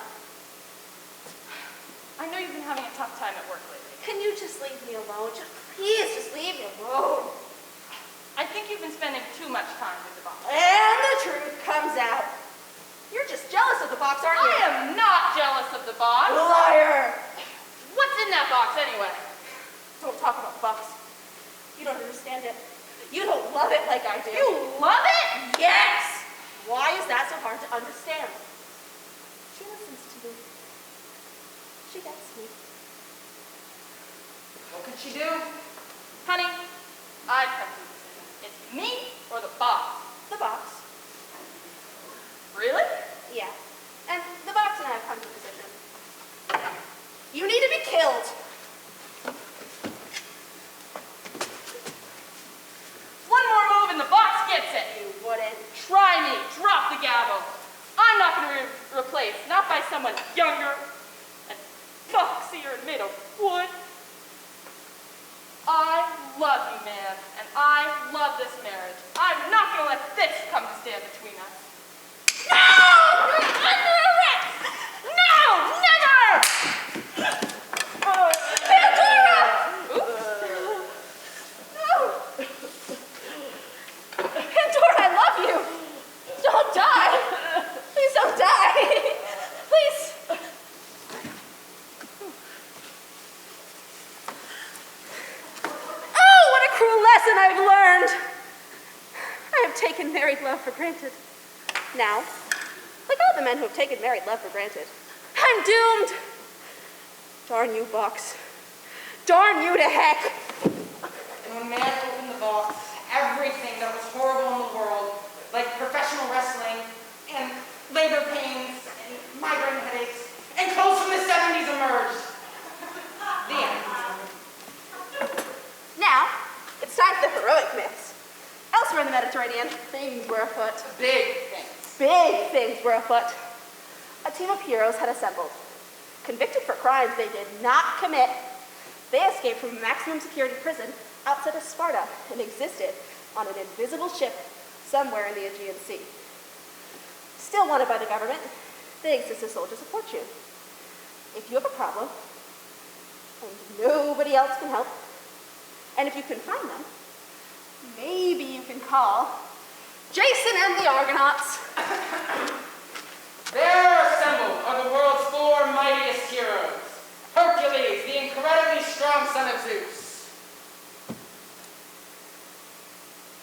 I know you've been having a tough time at work lately. Can you just leave me alone? Please, just leave me alone. I think you've been spending too much time with the box. And the truth comes out. You're just jealous of the box, aren't you? I am not jealous of the box. Liar! What's in that box anyway? Don't talk about the box. You don't understand it. You don't love it like I do. You love it? Yes! Why is that so hard to understand? She listens to me. She gets me. What could she do? Honey, I've come to a decision. It's me or the box. The box. Really? Yeah. And the box and I have come to a decision. You need to be killed. One more move and the box gets it. You wouldn't. Try me. Drop the gavel. I'm not going to be replaced. Not by someone younger and boxier and made of wood. I love you, man, and I love this marriage. I'm not going to let this come to stand between us. No! No! Never! Pandora! No! Pandora, I love you! Don't die! Please don't die! Please! Oh, what a cruel lesson I've learned! I have taken married love for granted. Now, like all the men who have taken married love for granted, I'm doomed! Darn you, Box. Darn you to heck! And when man opened the box, everything that was horrible in the world, like professional wrestling migraine headaches, and clothes from the 70s emerged. The end. Now, it's time for the heroic myths. Elsewhere in the Mediterranean, things were afoot. Big things. Big things were afoot. A team of heroes had assembled. Convicted for crimes they did not commit, they escaped from a maximum security prison outside of Sparta and existed on an invisible ship somewhere in the Aegean Sea. Still wanted by the government, they exist as soldiers of fortune. If you have a problem, and nobody else can help, and if you can find them, maybe you can call Jason and the Argonauts. There assembled are the world's 4 mightiest heroes. Hercules, the incredibly strong son of Zeus.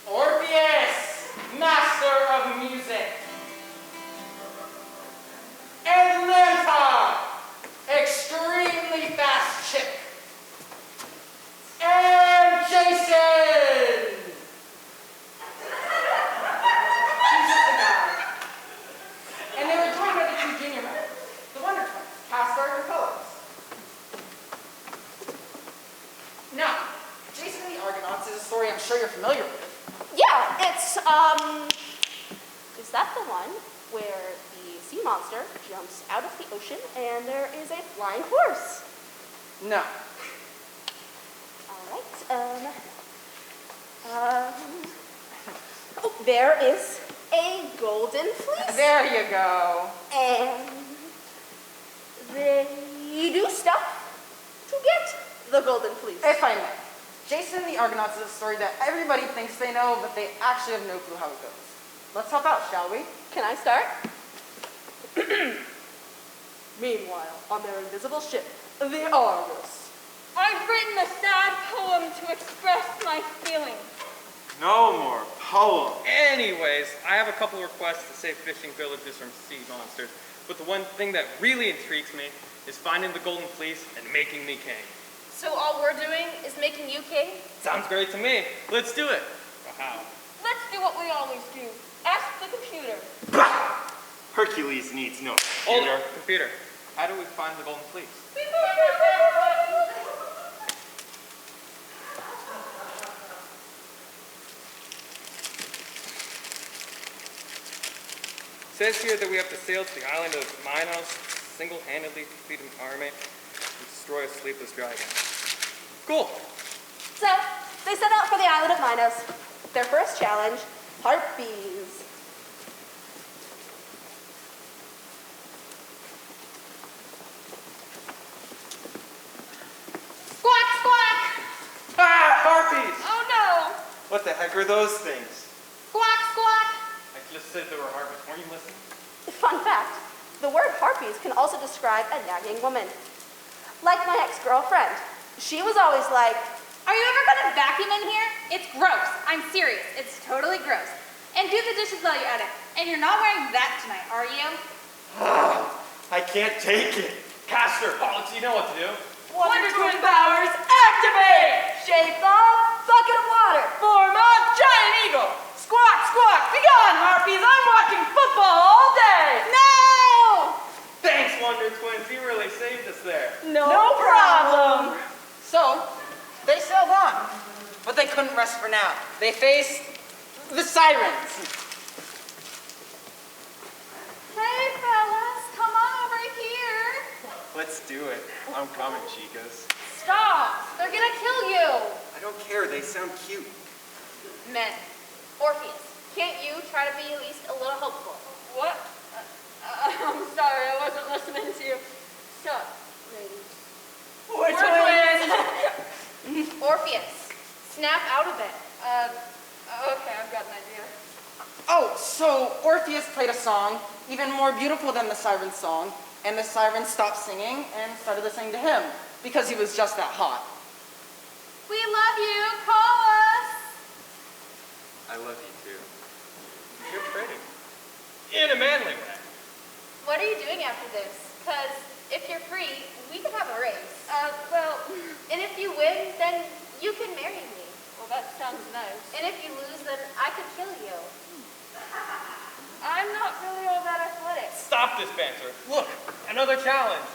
Orpheus, master of music. Atlanta, extremely fast chick. And Jason! He's just a guy. And they were joined by the 2 junior members, the Wonder Twins, Castor and Bellows. Now, Jason and the Argonauts is a story I'm sure you're familiar with. Yeah, it's, is that the one where the sea monster jumps out of the ocean and there is a flying horse? No. All right, oh, there is a golden fleece. There you go. And they do stuff to get the golden fleece. If I may, Jason and the Argonauts is a story that everybody thinks they know, but they actually have no clue how it goes. Let's help out, shall we? Can I start? Meanwhile, on their invisible ship, the Argus. I've written a sad poem to express my feelings. No more poem. Anyways, I have a couple requests to save fishing villages from sea monsters, but the one thing that really intrigues me is finding the golden fleece and making me king. So all we're doing is making you king? Sounds great to me. Let's do it. But how? Let's do what we always do. Ask the computer. Hercules needs no Hold computer. on, computer. How do we find the golden fleece? It says here that we have to sail to the island of Minos, single-handedly defeat an army, and destroy a sleepless dragon. Cool. So, they set out for the island of Minos. Their first challenge, harpies. Squawk, squawk! Ah, harpies! Oh no! What the heck are those things? Squawk, squawk! I just said there were harpies. Weren't you listening? Fun fact, the word harpies can also describe a nagging woman. Like my ex-girlfriend. She was always like, Are you ever gonna vacuum in here? It's gross. I'm serious. It's totally gross. And do the dishes while you're at it. And you're not wearing that tonight, are you? I can't take it. Castor, Pollux, you know what to do. Wonder Twin powers, activate! shape the bucket of water. Form a giant eagle! Squawk, squawk! Be gone, harpies! I'm watching football all day! No! Thanks, Wonder Twins. You really saved us there. No problem! So, they sailed on, but they couldn't rest for now. They faced the sirens. Hey, fellas, come on over here. Let's do it. I'm coming, chicas. Stop. They're gonna kill you. I don't care. They sound cute. Men. Orpheus, can't you try to be at least a little hopeful? What? I'm sorry, I wasn't listening to you. Shut, ladies. We're twins! Orpheus, snap out of it. Okay, I've got an idea. Oh, so Orpheus played a song even more beautiful than the siren's song, and the siren stopped singing and started listening to him because he was just that hot. We love you. Call us. I love you too. You're pretty. In a manly way. What are you doing after this? Because if you're free, we could have a race. Well, And if you win, then you can marry me. that sounds nice. And if you lose, then I could kill you. I'm not really all that athletic. Stop this banter. Look, another challenge.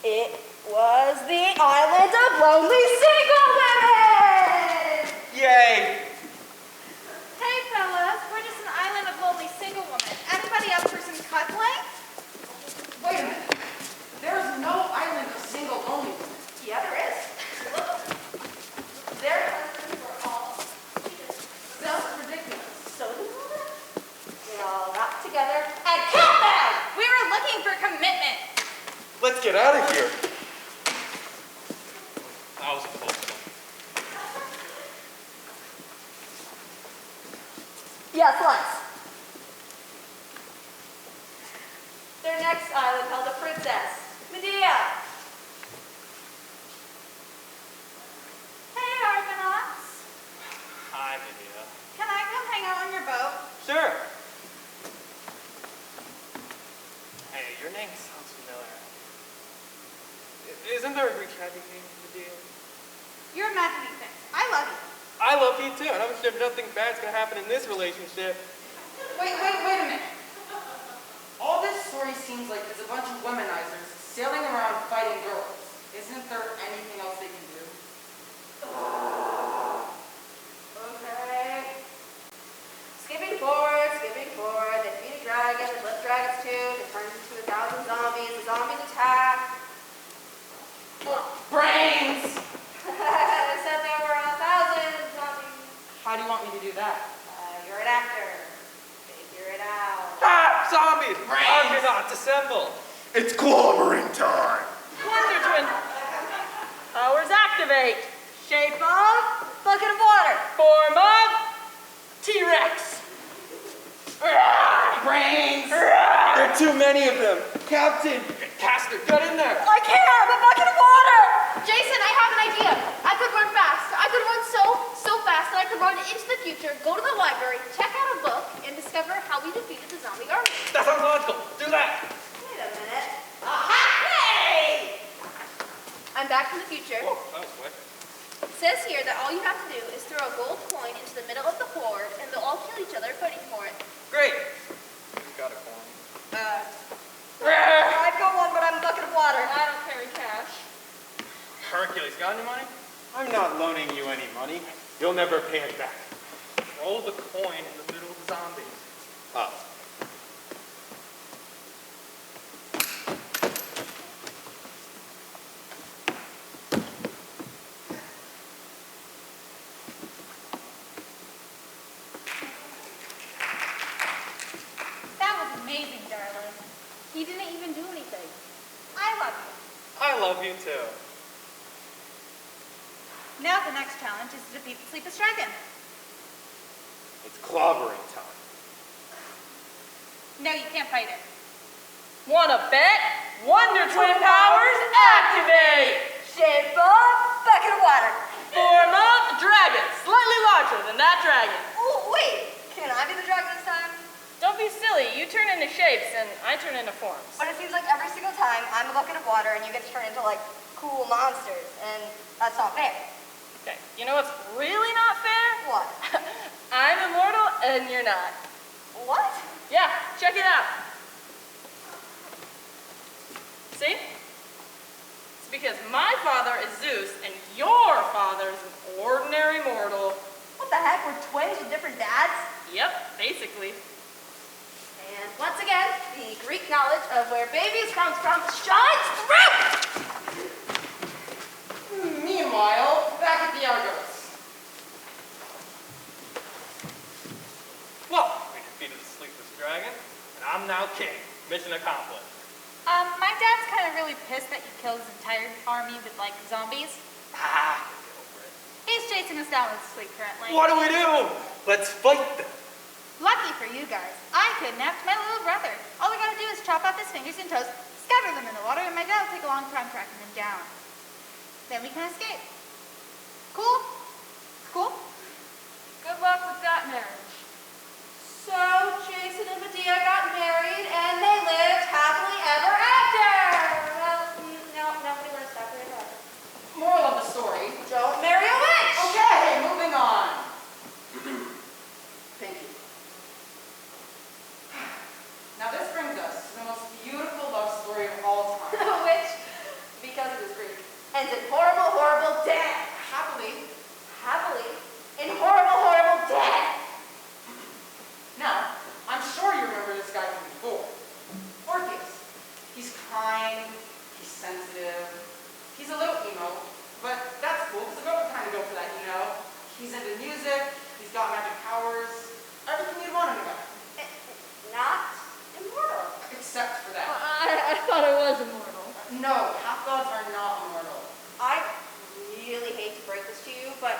It was the island of lonely single women! Yay! Hey fellas, we're just an island of lonely single women. Anybody up for some cuddling? Wait a minute. There's no island of single lonely women. Yeah, there is. Their husbands were all That's ridiculous. so devoted. They all got together and killed them! We were looking for commitment. Let's get out of here. That was a close one. Yes, once. Their next island held a princess, Medea. Hey Argonauts, Hi, Medea. can I come hang out on your boat? Sure. Hey, your name sounds familiar. Isn't there a Greek tragedy named Medea? You're imagining things. I love you. I love you too, and I'm sure nothing bad's gonna happen in this relationship. Wait a minute. All this story seems like it's a bunch of womanizers sailing around fighting girls. Isn't there anything else they can do? Okay. Skipping forward. They defeat a dragon, they flip dragons too, they turn into 1,000 zombies, the zombies attack. Brains! I said there were 1,000 zombies. How do you want me to do that? You're an actor. Figure it out. Ah! Zombies! Argonauts, assemble! It's clobbering time. Wonder Twin. Powers activate. Shape of bucket of water. Form of T-Rex. Brains! There are too many of them. Captain! Caster, get in there! I can't! A bucket of water! Jason, I have an idea. I could run fast. I could run so fast that I could run into the future, go to the library, check out a book, and discover how we defeated the zombie army. That sounds logical. Do that! Wait a minute. Aha! Hey! I'm back from the future. Whoa, that was quick. It says here that all you have to do is throw a gold coin into the middle of the horde, and they'll all kill each other fighting for it. Great. Who's got a coin? I've got one, but I'm a bucket of water. I don't carry cash. Hercules, got any money? I'm not loaning you any money. You'll never pay it back. Roll the coin in the middle of the zombies. Up. That was amazing, darling. He didn't even do anything. I love you. I love you too. Now the next challenge is to defeat the sleepless dragon. It's clobbering time. No, you can't fight it. Wanna bet? Wonder Twin powers activate! Shape of bucket of water. Form of dragon, slightly larger than that dragon. Oh, wait. Can I be the dragon this time? Don't be silly, you turn into shapes and I turn into forms. But it seems like every single time I'm a bucket of water and you get to turn into like cool monsters, and that's not fair. Okay, you know what's really not fair? What? I'm immortal and you're not. What? Yeah, check it out. See? It's because my father is Zeus and your father is an ordinary mortal. What the heck? We're twins with different dads? Yep, basically. And once again, the Greek knowledge of where babies comes from shines through! Meanwhile, back at the Argos. Well, we defeated the sleepless dragon, and I'm now king. Mission accomplished. My dad's kind of really pissed that you killed his entire army with, like, zombies. Ah, get over it. He's chasing us down with sleep currently. What do we do? Let's fight them. Lucky for you guys, I kidnapped my little brother. All we gotta do is chop off his fingers and toes, scatter them in the water, and my dad will take a long time tracking them down. Then we can escape. Cool? Cool? Good luck with that marriage. So Jason and Medea got married and they lived happily ever after. Well, no, nobody lives happily ever after. Moral of the story. Don't marry a witch! Okay, moving on. Thank you. was immortal. No, half-gods are not immortal. I really hate to break this to you, but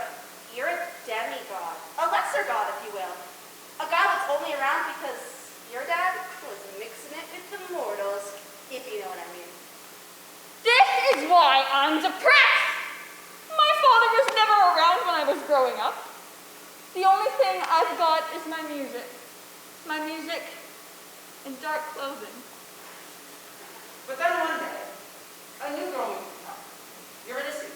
you're a demigod. A lesser god, if you will. A god that's only around because your dad was mixing it with the mortals, if you know what I mean. This is why I'm depressed. My father was never around when I was growing up. The only thing I've got is my music. My music and dark clothing. But then one day, a new girl moved to town. You're in a suit.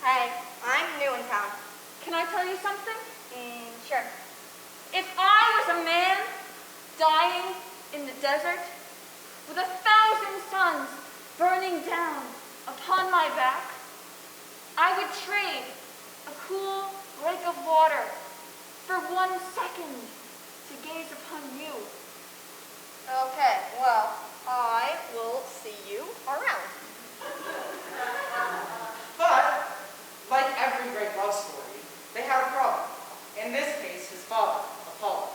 Hey, I'm new in town. Can I tell you something? Sure. If I was a man dying in the desert with 1,000 suns burning down upon my back, I would trade a cool lake of water for 1 second to gaze upon you. Okay, well, I will see you around. But, like every great love story, they had a problem. In this case, his father, Apollo.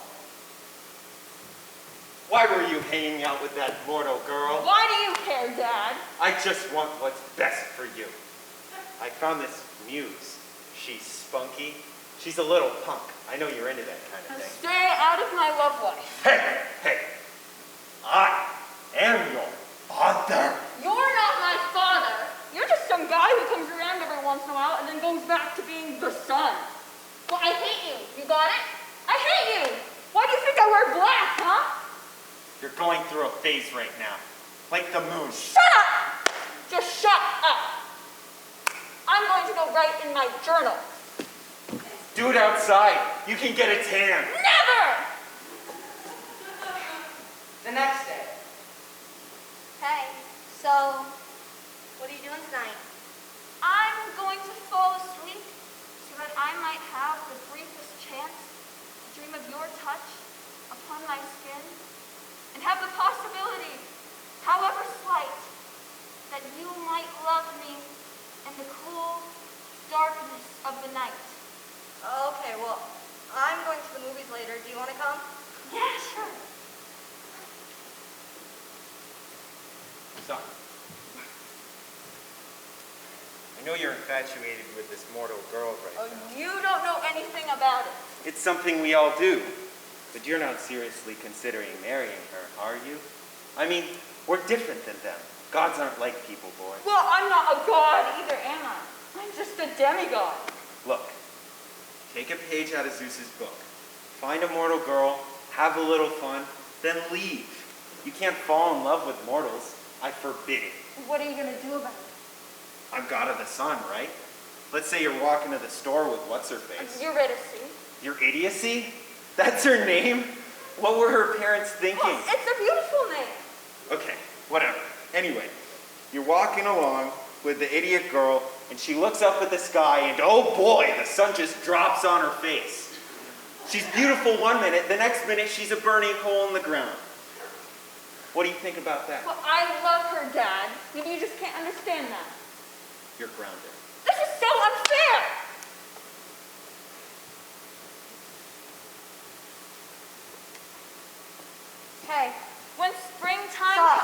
Why were you hanging out with that mortal girl? Why do you care, Dad? I just want what's best for you. I found this muse. She's spunky. She's a little punk. I know you're into that kind of thing. Stay out of my love life. Hey! I am your father. You're not my father. You're just some guy who comes around every once in a while and then goes back to being the son. Well, I hate you. You got it? I hate you. Why do you think I wear black, huh? You're going through a phase right now. Like the moon. Shut up! Just shut up. I'm going to go write in my journal. Do it outside. You can get a tan. Never! The next day. Hey, so, what are you doing tonight? I'm going to fall asleep so that I might have the briefest chance to dream of your touch upon my skin and have the possibility, however slight, that you might love me in the cool darkness of the night. Okay, well, I'm going to the movies later. Do you want to come? Yeah, sure. Son, I know you're infatuated with this mortal girl right now. You don't know anything about it. It's something we all do. But you're not seriously considering marrying her, are you? I mean, we're different than them. Gods aren't like people, boy. Well, I'm not a god either, am I? I'm just a demigod. Look, take a page out of Zeus's book. Find a mortal girl, have a little fun, then leave. You can't fall in love with mortals. I forbid it. What are you going to do about it? I'm god of the sun, right? Let's say you're walking to the store with what's-her-face. You're ready to see. Your idiocy? That's her name? What were her parents thinking? Well, it's a beautiful name. Okay, whatever. Anyway, you're walking along with the idiot girl, and she looks up at the sky, and oh boy, the sun just drops on her face. She's beautiful one minute, the next minute she's a burning hole in the ground. What do you think about that? Well, I love her, Dad. Maybe you just can't understand that. You're grounded. This is so unfair! Hey, When springtime...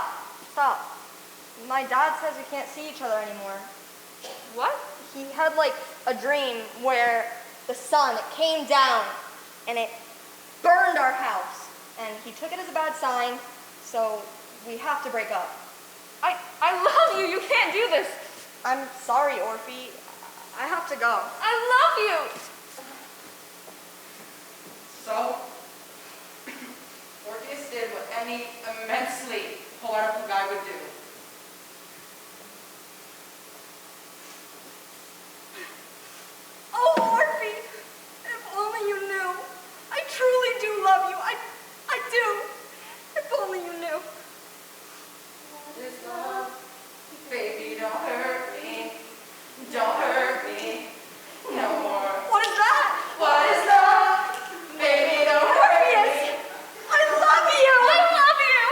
stop. My dad says we can't see each other anymore. What? He had like a dream where the sun came down and it burned our house. And he took it as a bad sign, so we have to break up. I love you. You can't do this. I'm sorry, Orphe. I have to go. I love you. So, Orpheus did what any immensely poetical guy would do. Oh, Orphe, if only you knew. I truly do love you. I do. If only you knew. What is love? Baby, don't hurt me. Don't hurt me. No more. What is that? What is love? Baby, don't hurt me. I love you. I love you.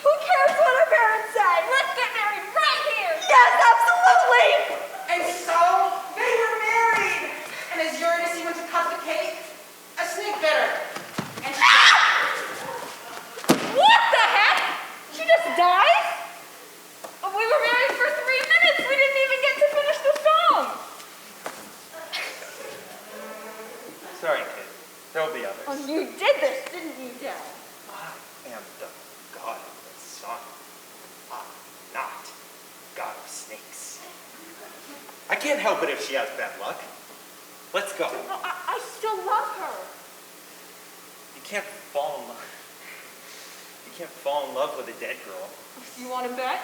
Who cares what our parents say? can't help it if she has bad luck. Let's go. No, I still love her. You can't fall in love. You can't fall in love with a dead girl. You want to bet?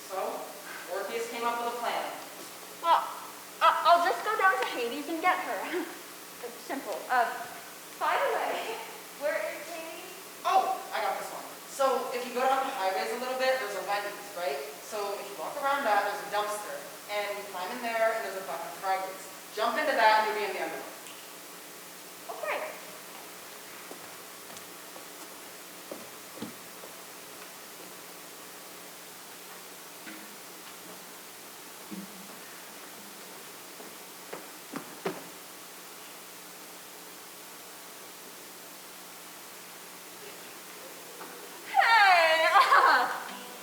So, Orpheus came up with a plan. Well, I'll just go down to Hades and get her. Simple. By the way, where is Hades? Oh, I got this one. So, if you go down the highways a little bit, there's a Wendy's, right? So, if you walk around that, there's a dumpster. And you climb in there, and there's a bucket of fried goods. Jump into that, and you'll be in the underworld. Okay.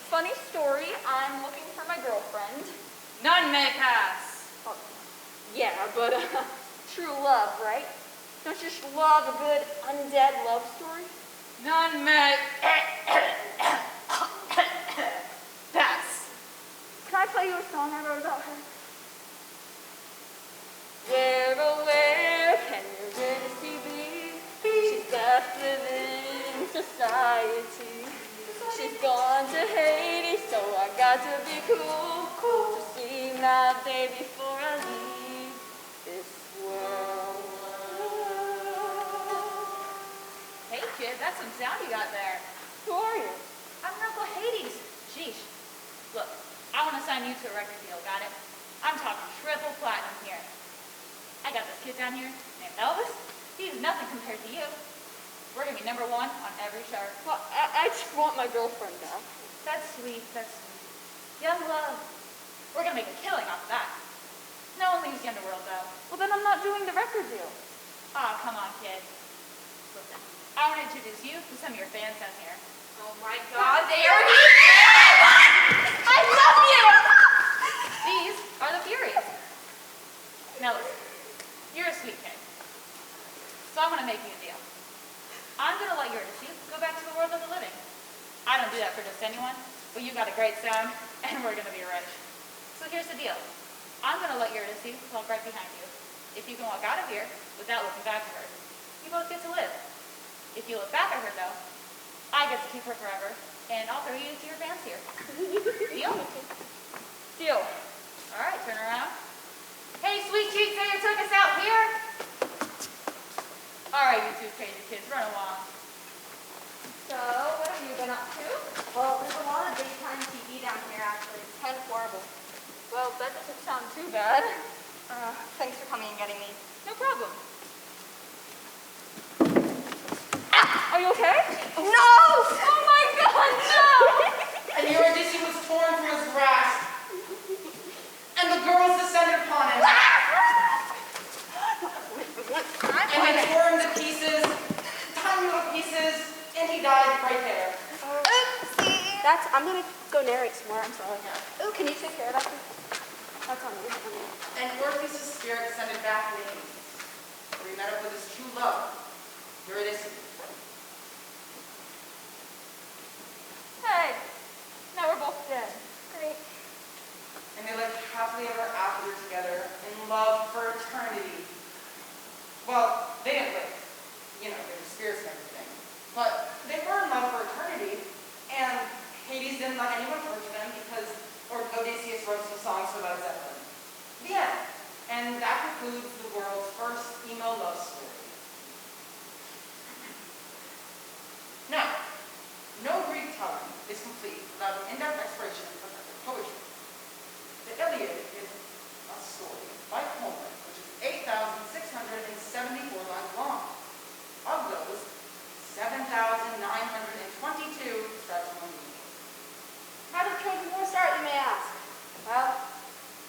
Funny story, I'm looking for my girlfriend. None may pass. Oh, yeah, but true love, right? Don't you just love a good undead love story? None may pass. Can I play you a song I wrote about her? Where, oh where can your Eurydice be? She's left living society. She's gone to Hades, so I got to be cool to see my baby before I leave this world. Hey kid, that's some sound you got there. Who are you? I'm your Uncle Hades. Sheesh. Look, I want to sign you to a record deal, got it? I'm talking triple platinum here. I got this kid down here named Elvis. He's nothing compared to you. We're going to be #1 on every chart. Well, I just want my girlfriend back. That's sweet, that's sweet. Young love. We're going to make a killing off of that. No one leaves the underworld, though. Well, then I'm not doing the record deal. Aw, come on, kid. Listen, I want to introduce you to some of your fans down here. Oh my God, they are I love you! These are the Furies. Now listen, you're a sweet kid. So I'm going to make you a deal. I'm going to let Eurydice go back to the world of the living. I don't do that for just anyone, but you've got a great sound, and we're going to be rich. So here's the deal. I'm going to let Eurydice walk right behind you. If you can walk out of here without looking back at her, you both get to live. If you look back at her, though, I get to keep her forever, and I'll throw you to your fans here. Deal? Deal. All right, turn around. Hey, sweet cheeks, you took us out here. All right, you two crazy kids, run along. So, what have you been up to? Well, there's a lot of daytime TV down here, actually. It's kind of horrible. Well, that doesn't sound too bad. Thanks for coming and getting me. No problem. Are you okay? No! Oh my God, no! And Eurydice was torn from his grasp. And the girls descended upon him. And they tore him to pieces, tiny little pieces, and he died right there. Oopsie! I'm gonna go narrate some more, I'm sorry. Oh, can you take care of that? That's on me. And Orpheus' spirit descended back into Hades, where he met up with his true love, Eurydice. Hey, now we're both dead. Great. And they lived happily ever after together in love for eternity. Well, they didn't live. You know, they were spirits and everything. But they were in love for eternity, and Hades didn't let anyone torture them because Odysseus wrote some songs for Led Zeppelin. The end. And that concludes the world's first emo love story. Now, no Greek telling is complete without an in-depth exploration of their poetry. The Iliad is a story by Homer, which is 8,674 lines long. Of those, 7,922 start from a meaning. How did Trojan War start, you may ask? Well,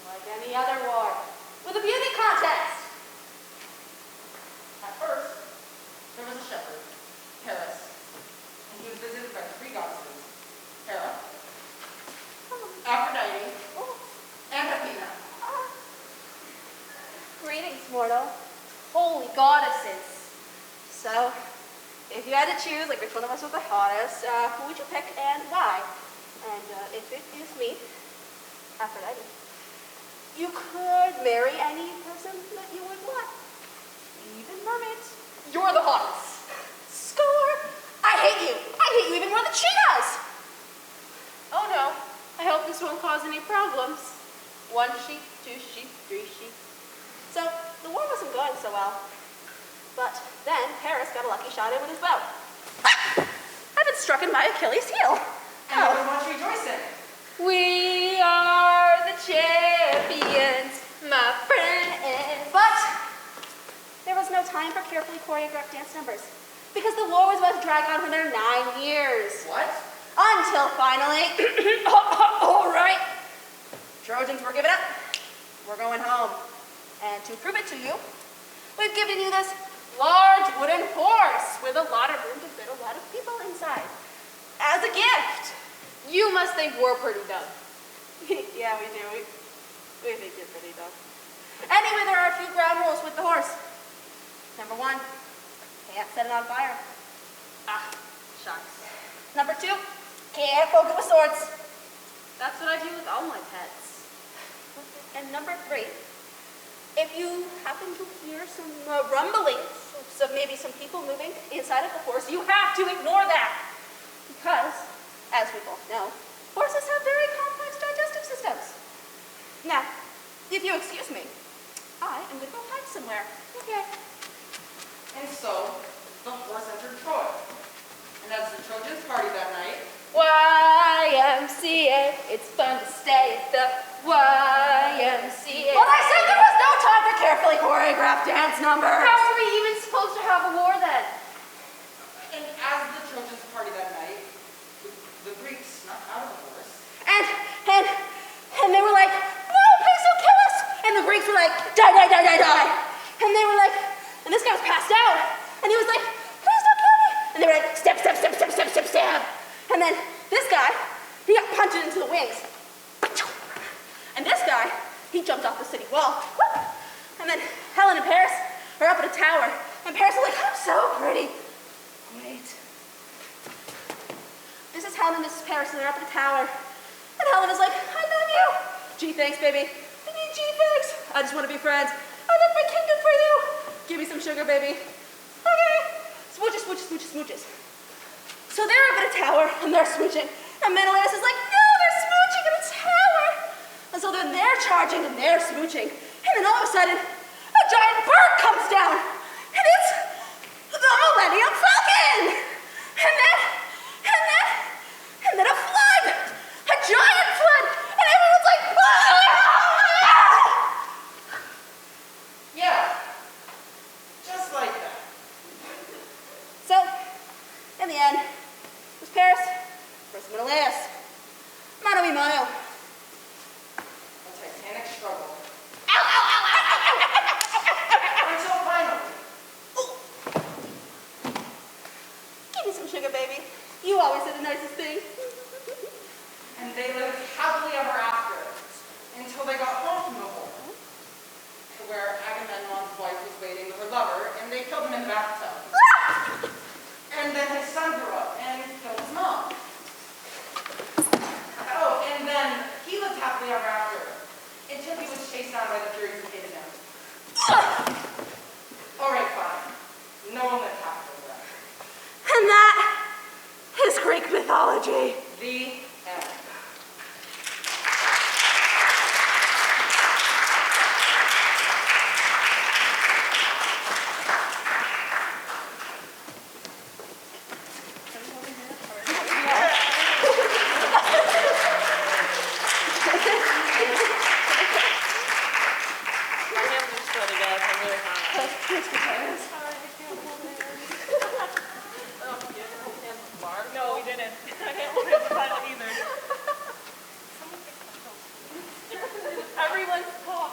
like any other war, with a beauty contest. At first, there was a shepherd, Paris, and he was visited by 3 goddesses, Hera, Aphrodite, and Athena. Greetings, mortal. Holy goddesses. So, if you had to choose, like which one of us was the hottest, who would you pick and why? And if it is me, Aphrodite. You could marry any person that you would want. Even mermaids. You're the hottest. Score! I hate you. I hate you even more than she does. Oh no, I hope this won't cause any problems. 1 sheep, 2 sheep, 3 sheep. So, the war wasn't going so well. But then Paris got a lucky shot in with his bow. Ah! I've been struck in my Achilles heel. And everyone's rejoicing. We are the champions, my friends. But there was no time for carefully choreographed dance numbers because the war was about to drag on for another 9 years. What? Until finally, all right, Trojans were giving up. We're going home. And to prove it to you, we've given you this large wooden horse with a lot of room to fit a lot of people inside as a gift. You must think we're pretty dumb. Yeah, we do. We think you're pretty dumb. Anyway, there are a few ground rules with the horse. Number 1, can't set it on fire. Ah, shucks. Number 2, can't poke it with swords. That's what I do with all my pets. And number 3, if you happen to hear some rumblings, so maybe some people moving inside of the horse, you have to ignore that. Because, as we both know, horses have very complex digestive systems. Now, if you excuse me, I am going to go hide somewhere. Okay. And so, the horse entered Troy. And as the Trojans party that night, YMCA, it's fun to stay at the YMCA. But I said there was no time for carefully choreographed dance numbers. How are we even supposed to have a war then? and as the Trojans party that night, the Greeks snuck out of the horse. And they were like, no, please don't kill us. And the Greeks were like, die, die, die, die, die. And they were like, and this guy was passed out. And he was like, please don't kill me. And they were like, stab, stab, stab, stab, stab, stab, stab. And then this guy, he got punched into the wings. And this guy, he jumped off the city wall. And then Helen and Paris are up at a tower. And Paris is like, I'm so pretty. Wait. This is Helen and this is Paris, and they're up at the tower. And Helen is like, I love you. Gee, thanks, baby. I mean, gee, thanks. I just want to be friends. I left my kingdom for you. Give me some sugar, baby. Okay. Smooches, smooches, smooches, smooches. So they're up at a tower, and they're smooching. And Menelaus is like, no, they're smooching at a tower. And so then they're charging, and they're smooching. And then all of a sudden, a giant bird comes down. And it's the Millennium Falcon. And then a flood. A giant flood. And everyone's like, ah! Yeah, just like that. So, in the end, it was Paris versus Menelaus. Mano a mano. A titanic struggle. Ow, ow, ow, ow, ow, ow, ow, ow. Until finally, Give me some sugar, baby. You always say the nicest thing. and they lived happily ever after until they got home from the war, to where Agamemnon's wife was waiting with her lover, and they killed him in the bathtub. And then his son grew up and killed his mom. Oh, and then he lived happily ever after until he was chased down by the Furies who hated him. All right, fine. No one lived happily ever after. And that is Greek mythology. The end. My hands are sweaty, guys. I'm really hot. Oh, you didn't hold hands with Mark? No, we didn't. I can't hold hands with Tyler either. Everyone's talk.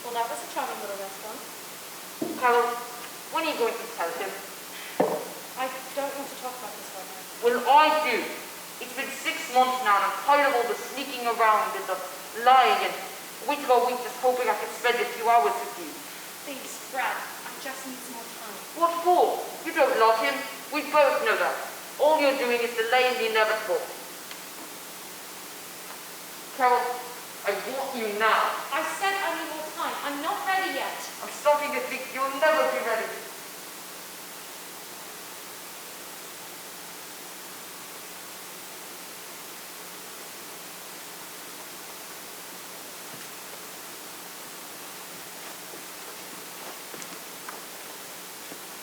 Well, that was a charming little restaurant. Carol, when are you going to tell him? I don't want to talk about this right now. Well, I do. It's been 6 months now and I'm tired of all the sneaking around and the lying and Wait till a week just hoping I could spend a few hours with you. Please, Brad, I just need some more time. What for? You don't love him. We both know that. All you're doing is delaying the inevitable. Carol, I want you now. I said I need more time. I'm not ready yet. I'm starting to think you'll never be ready.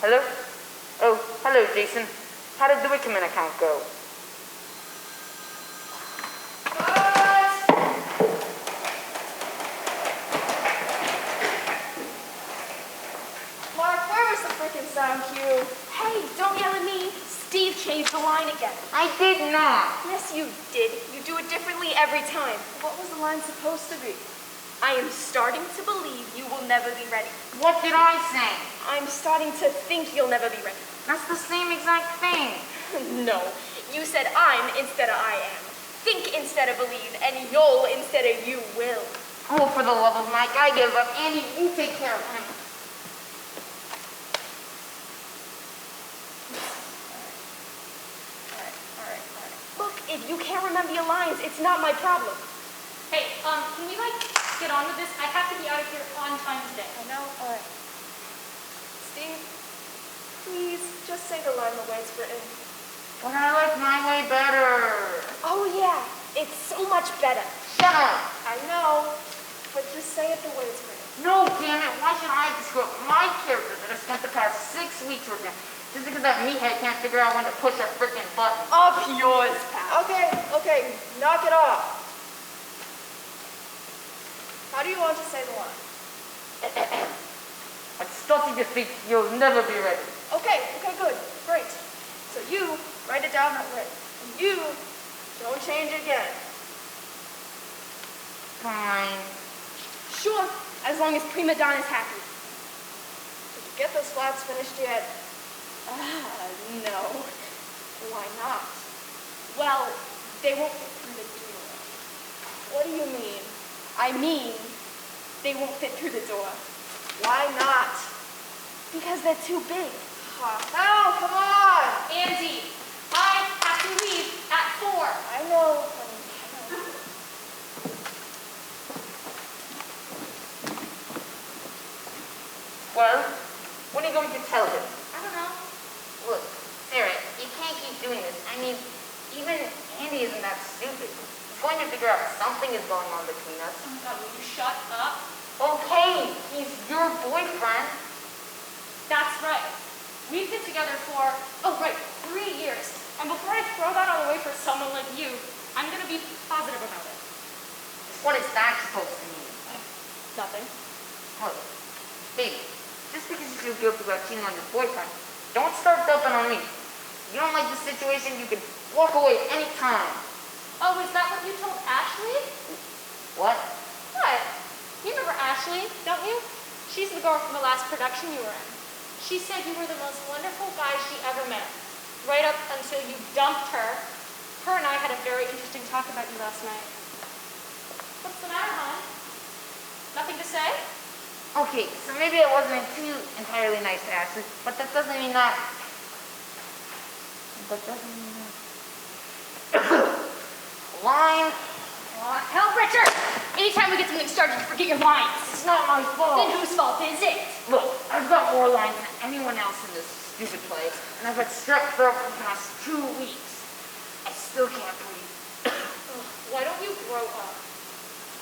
Hello? Oh, hello, Jason. How did the Wickerman account go? Mark, where was the frickin' sound cue? Hey, don't yell at me. Steve changed the line again. I did not. Yes, you did. You do it differently every time. What was the line supposed to be? I am starting to believe you will never be ready. What did I say? I'm starting to think you'll never be ready. That's the same exact thing. No, you said I'm instead of I am. Think instead of believe, and you'll instead of you will. Oh, for the love of Mike, I give up. Andy, you take care of him. All right. Look, if you can't remember your lines, it's not my problem. Hey, can we, get on with this? I have to be out of here on time today. I know. All right. Steve, please, just say the line the way it's written. But I like my way better. Oh, yeah. It's so much better. Shut up. I know, but just say it the way it's written. No, damn it. Why should I have to screw up my character that I spent the past 6 weeks with him? Just because that meathead can't figure out when to push a freaking button. Up yours, pal. Okay, knock it off. How do you want to say the line? I'm starting to think you'll never be ready. Okay, good, great. So you write it down that way. And you don't change again. Fine. Sure, as long as Prima Donna's happy. Did you get those flats finished yet? No. Why not? Well, they won't fit through the door. What do you mean? I mean, they won't fit through the door. Why not? Because they're too big. Oh, come on! Andy, I have to leave at 4. I know, honey. Well, when are you going to tell him? I don't know. Look, Sarah, you can't keep doing this. I mean, even Andy isn't that stupid. He's going to figure out something is going on between us. Oh my God, will you shut up? Okay, he's your boyfriend. That's right. We've been together for, 3 years. And before I throw that all away for someone like you, I'm going to be positive about it. What is that supposed to mean? Nothing. Look, baby, just because you feel guilty about cheating on your boyfriend, don't start dumping on me. You don't like the situation, you can walk away any time. Oh, is that what you told Ashley? What? What? You remember Ashley, don't you? She's the girl from the last production you were in. She said you were the most wonderful guy she ever met. Right up until you dumped her. Her and I had a very interesting talk about you last night. What's the matter, hon? Nothing to say? Okay, so maybe I wasn't too entirely nice to Ashley, but that doesn't mean that. Line. Hell, Richard! Anytime we get something started, you forget your lines. It's not my fault. Then whose fault is it? Look, I've got more lines than anyone else in this stupid play, and I've had strep throat for the past 2 weeks. I still can't breathe. Why don't you grow up?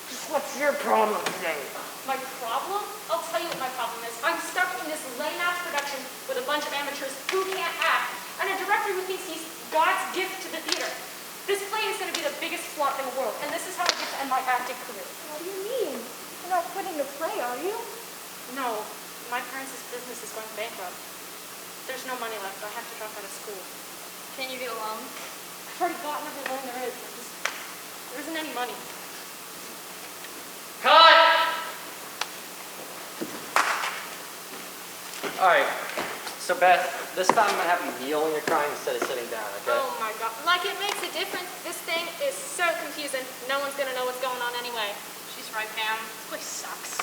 Just what's your problem today? My problem? I'll tell you what my problem is. I'm stuck in this lame-ass production with a bunch of amateurs who can't act, and a director who thinks he's God's gift to the theater. This play is going to be the biggest flop in the world, and this is how I get to end my acting career. What do you mean? You're not quitting the play, are you? No, my parents' business is going bankrupt. There's no money left. I have to drop out of school. Can you get a loan? I've already gotten every loan there is. There isn't any money. Cut! Alright, so Beth, this time I'm gonna have you kneel when you're crying instead of sitting down, okay? Oh my God. Like it makes a difference. This thing is so confusing. No one's going to know what's going on anyway. She's right, Pam? This place sucks.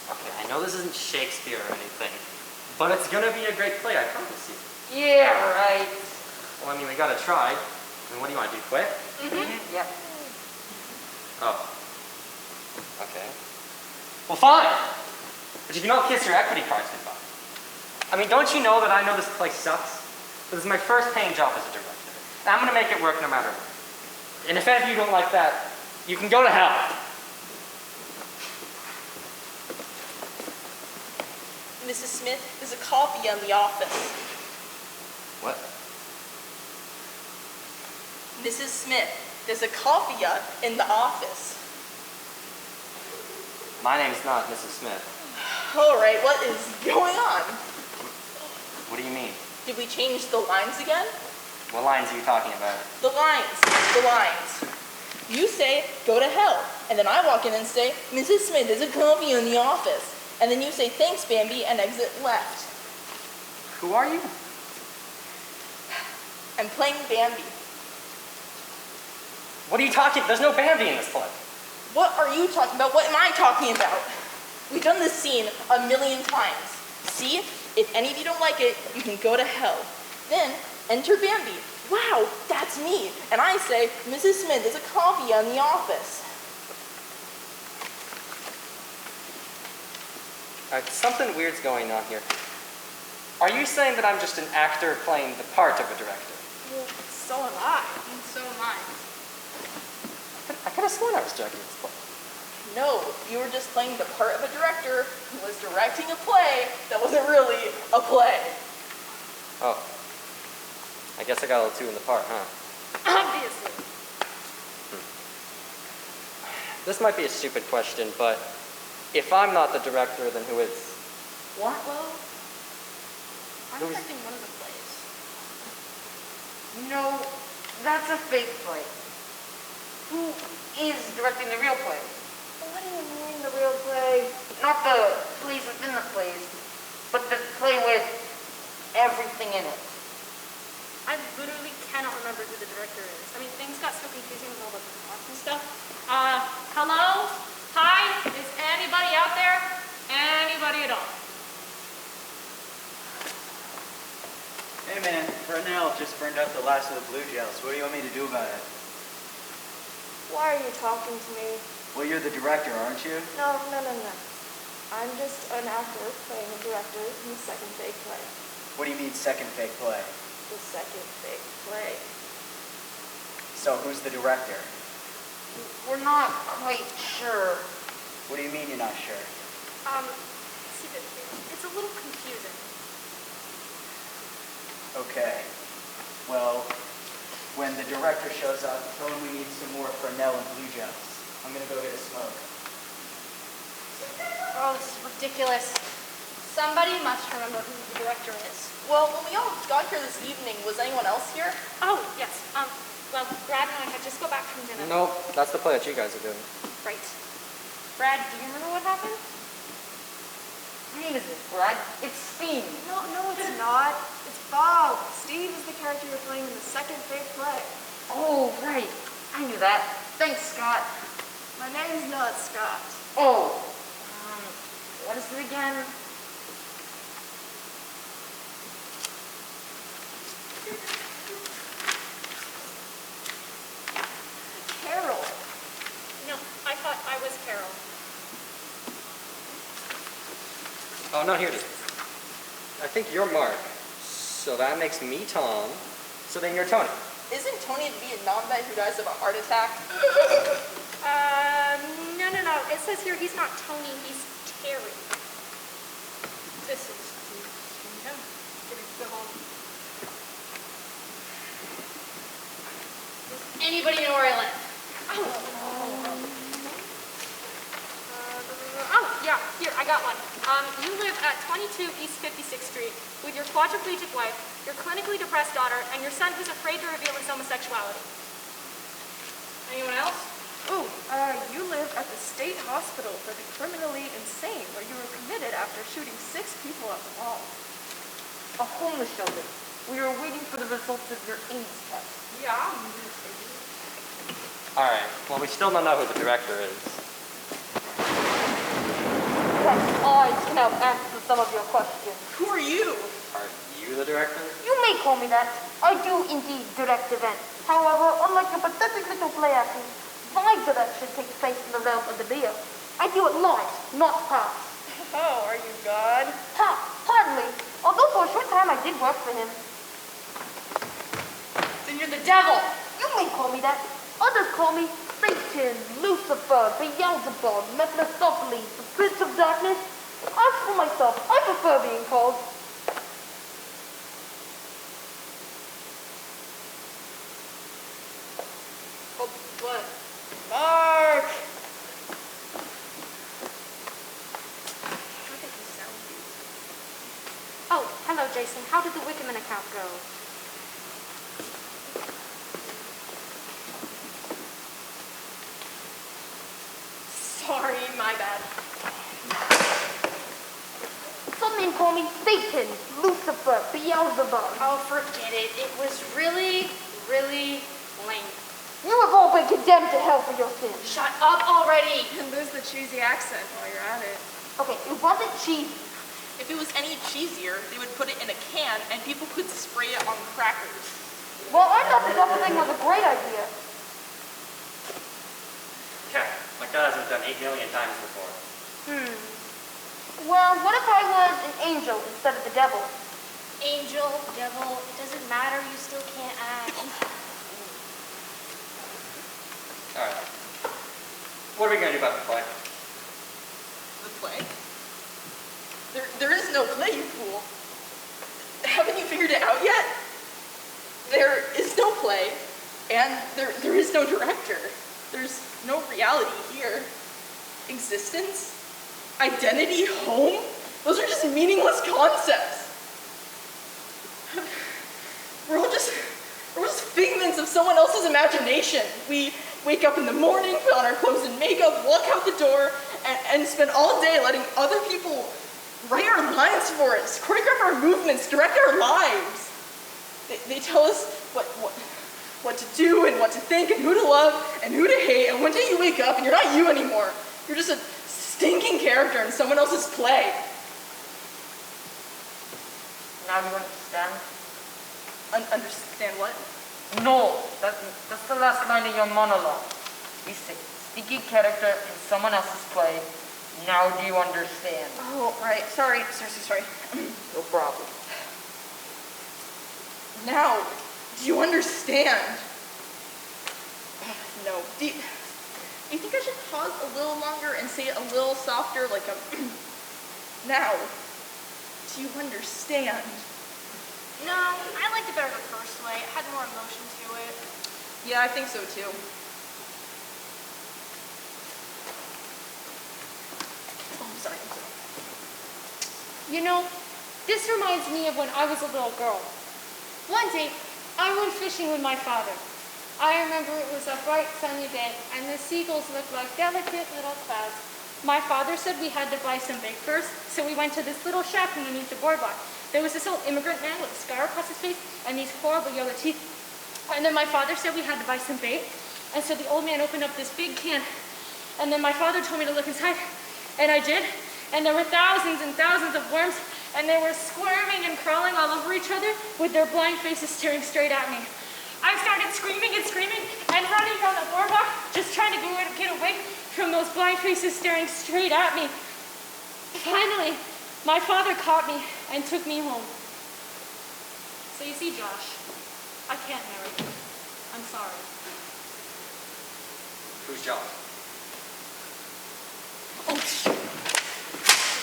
Okay, I know this isn't Shakespeare or anything, but it's gonna be a great play, I promise you. Yeah, right. Well, I mean, we gotta try. I mean, what do you want to do, quit? Yep. Oh. Okay. Well, fine. But you can all kiss your equity cards goodbye. I mean, don't you know that I know this place sucks? This is my first paying job as a director. And I'm gonna make it work no matter what. And if any of you don't like that, you can go to hell. Mrs. Smith, there's a coffee in the office. What? Mrs. Smith, there's a coffee in the office. My name's not Mrs. Smith. All right, what is going on? What do you mean? Did we change the lines again? What lines are you talking about? The lines. You say, go to hell. And then I walk in and say, Mrs. Smith, there's a coffee in the office. And then you say, thanks, Bambi, and exit left. Who are you? I'm playing Bambi. What are you talking? There's no Bambi in this play. What are you talking about? What am I talking about? We've done this scene 1,000,000 times. See? If any of you don't like it, you can go to hell. Then, enter Bambi. Wow, that's me. And I say, Mrs. Smith, there's a coffee in the office. Something weird's going on here. Are you saying that I'm just an actor playing the part of a director? Well, so am I. And so am I. I could have sworn I was directing this play. No, you were just playing the part of a director who was directing a play that wasn't really a play. Oh. I guess I got a little too in the part, huh? Obviously. This might be a stupid question, but if I'm not the director, then who is? What? Well, I'm directing one of the plays. No, that's a fake play. Who is directing the real play? What do you mean, the real play? Not the plays within the plays, but the play with everything in it. I literally cannot remember who the director is. I mean, things got so confusing with all the plots and stuff. Hello? Hi? Is anybody out there? Anybody at all? Hey man, Vernell just burned out the last of the blue gels. What do you want me to do about it? Why are you talking to me? Well, you're the director, aren't you? No. I'm just an actor playing a director in the second fake play. What do you mean second fake play? The second fake play. So who's the director? We're not quite sure. What do you mean you're not sure? See, it's a little confusing. Okay. Well, when the director shows up, tell him we need some more Fresnel and blue gels. I'm gonna go get a smoke. Oh, this is ridiculous. Somebody must remember who the director is. well, when we all got here this evening, was anyone else here? Oh, yes. Well, Brad and I had just got back from dinner. No, that's the play that you guys are doing. Right. Brad, do you remember what happened? What name is it, Brad? It's Steve. No, it's not. It's Bob. Steve is the character you're playing in the second fake play. Oh, right. I knew that. Thanks, Scott. My name's not Scott. Oh, what is it again? Carol. No, I thought I was Carol. Oh, no, here it is. I think you're Mark. So that makes me Tom. So then you're Tony. Isn't Tony the Vietnam vet who dies of a heart attack? No. It says here he's not Tony, he's Terry. This is him. Go home. Does anybody know where I live? Yeah, here, I got one. You live at 22 East 56th Street with your quadriplegic wife, your clinically depressed daughter, and your son who's afraid to reveal his homosexuality. Anyone else? Oh, you live at the state hospital for the criminally insane, where you were committed after shooting 6 people at the mall. A homeless shelter. We are waiting for the results of your AIDS test. Yeah. All right. Well, we still don't know who the director is. that I can help answer some of your questions. Who are you? Are you the director? You may call me that. I do indeed direct events. However, unlike your pathetic little play acting, my direction takes place in the realm of the real. I do it live, not past. Oh, are you God? Hardly. Although for a short time I did work for him. Then you're the devil. You may call me that. Others call me Satan, Lucifer, Beelzebub, Mephistopheles, the Prince of Darkness. As for myself, I prefer being called What? Mark! Oh, hello, Jason. How did the Wickerman account go? Sorry, my bad. Some men call me Satan, Lucifer, Beelzebub. Oh, forget it. It was really, really lame. You have all been condemned to hell for your sins. Shut up already! And lose the cheesy accent while you're at it. Okay, it wasn't cheesy. If it was any cheesier, they would put it in a can and people could spray it on crackers. Well, I thought the double thing was a great idea. Okay, my cousin has done 8 million times before. Well, what if I was an angel instead of the devil? Angel, devil, it doesn't matter. You still can't act. Alright. What are we going to do about the play? The play? There is no play, you fool. Haven't you figured it out yet? There is no play, and there is no director. There's no reality here. Existence, identity, home, those are just meaningless concepts. We're just figments of someone else's imagination. We wake up in the morning, put on our clothes and makeup, walk out the door, and spend all day letting other people write our lines for us, choreograph our movements, direct our lives. They tell us what to do and what to think and who to love and who to hate, and one day you wake up and you're not you anymore. You're just a stinking character in someone else's play. Now do you understand? Understand what? No, that's the last line in your monologue. You say, stinky character in someone else's play. Now do you understand? Oh, right. Sorry. No problem. Now, do you understand? No. Do you think I should pause a little longer and say it a little softer, like a... Now, do you understand? No, I liked it better the first way. It had more emotion to it. Yeah, I think so too. Oh, I'm sorry. You know, this reminds me of when I was a little girl. One day, I went fishing with my father. I remember it was a bright sunny day, and the seagulls looked like delicate little clouds. My father said we had to buy some bait first, so we went to this little shack underneath the boardwalk. There was this old immigrant man with a scar across his face and these horrible yellow teeth. And then my father said we had to buy some bait, and so the old man opened up this big can, and then my father told me to look inside, and I did, and there were thousands and thousands of worms, and they were squirming and crawling all over each other with their blind faces staring straight at me. I started screaming and running down the boardwalk, just trying to get away from those blind faces staring straight at me. Finally, my father caught me and took me home. So you see, Josh, I can't marry you. I'm sorry. Who's Josh?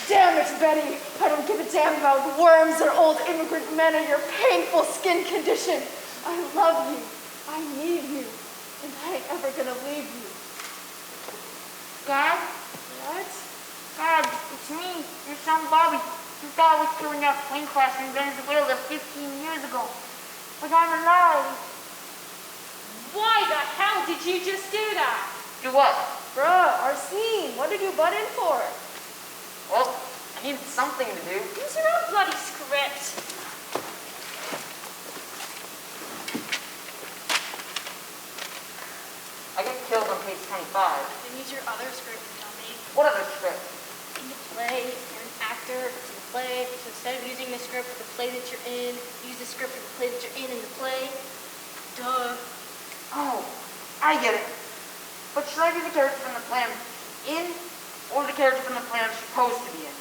Damn it, Betty! I don't give a damn about worms or old immigrant men or your painful skin condition. I love you. I need you. And I ain't ever gonna leave you. Dad? What? Dad, it's me, your son Bobby. Your dad was killed in that plane crash in Venezuela 15 years ago. But I'm alive. Why the hell did you just do that? Do what? Bruh, our scene. What did you butt in for? Well, I needed something to do. Use your own bloody script. I got killed on page 25. Then use your other script, dummy. What other script? In the play, you're an actor in the play, so instead of using the script for the play that you're in, use the script for the play that you're in the play. Duh. Oh, I get it. But should I be the character from the play I'm in, or the character from the play I'm supposed to be in?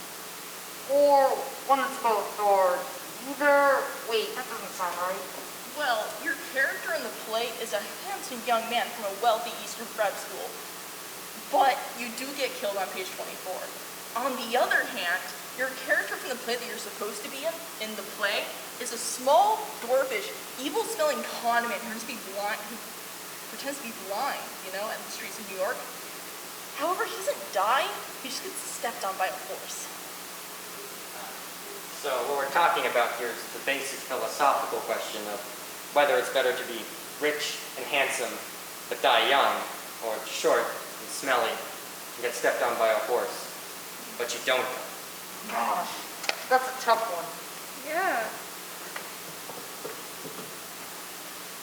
Or one that's both, or either? Wait, that doesn't sound right. Well, your character in the play is a handsome young man from a wealthy Eastern prep school. But you do get killed on page 24. On the other hand, your character from the play that you're supposed to be in the play, is a small, dwarfish, evil-smelling con man who pretends to be blind, you know, at the streets of New York. However, he doesn't die, he just gets stepped on by a horse. So what we're talking about here is the basic philosophical question of whether it's better to be rich and handsome but die young, or short and smelly and get stepped on by a horse, but you don't die. Gosh, that's a tough one. Yeah.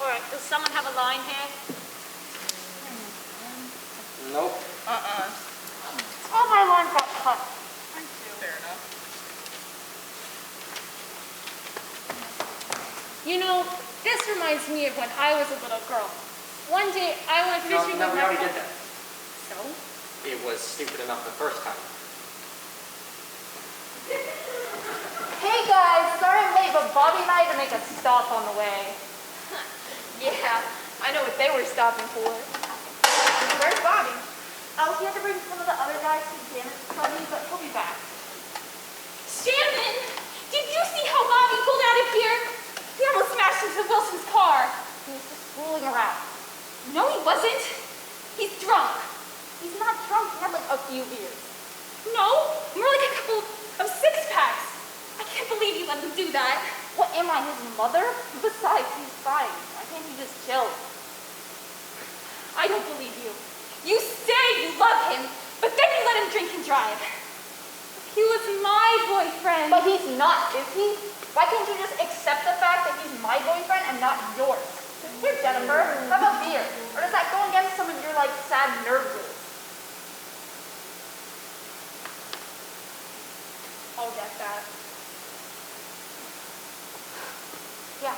All right, does someone have a line here? Nope. All my lines got cut. Fair enough. You know, this reminds me of when I was a little girl. One day, I went fishing No, with we my already did that. So? It was stupid enough the first time. Hey guys, sorry I'm late, but Bobby and I had to make a stop on the way. Yeah, I know what they were stopping for. Where's Bobby? Oh, he had to bring some of the other guys to Janet to tell me, but he'll be back. Shannon, did you see how Bobby pulled out of here? He almost smashed into Wilson's car. He was just fooling around. No, he wasn't. He's drunk. He's not drunk. He had like a few beers. No, more like a couple of six-packs. I can't believe you let him do that. What, am I, his mother? Besides, he's fine. Why can't he just chill? I don't believe you. You say you love him, but then you let him drink and drive. He was my boyfriend. But he's not, is he? Why can't you just accept the fact that he's my boyfriend and not yours? Here, Jennifer, have a beer. Or does that go against some of your, like, sad nerd rules? I'll get that. Yeah.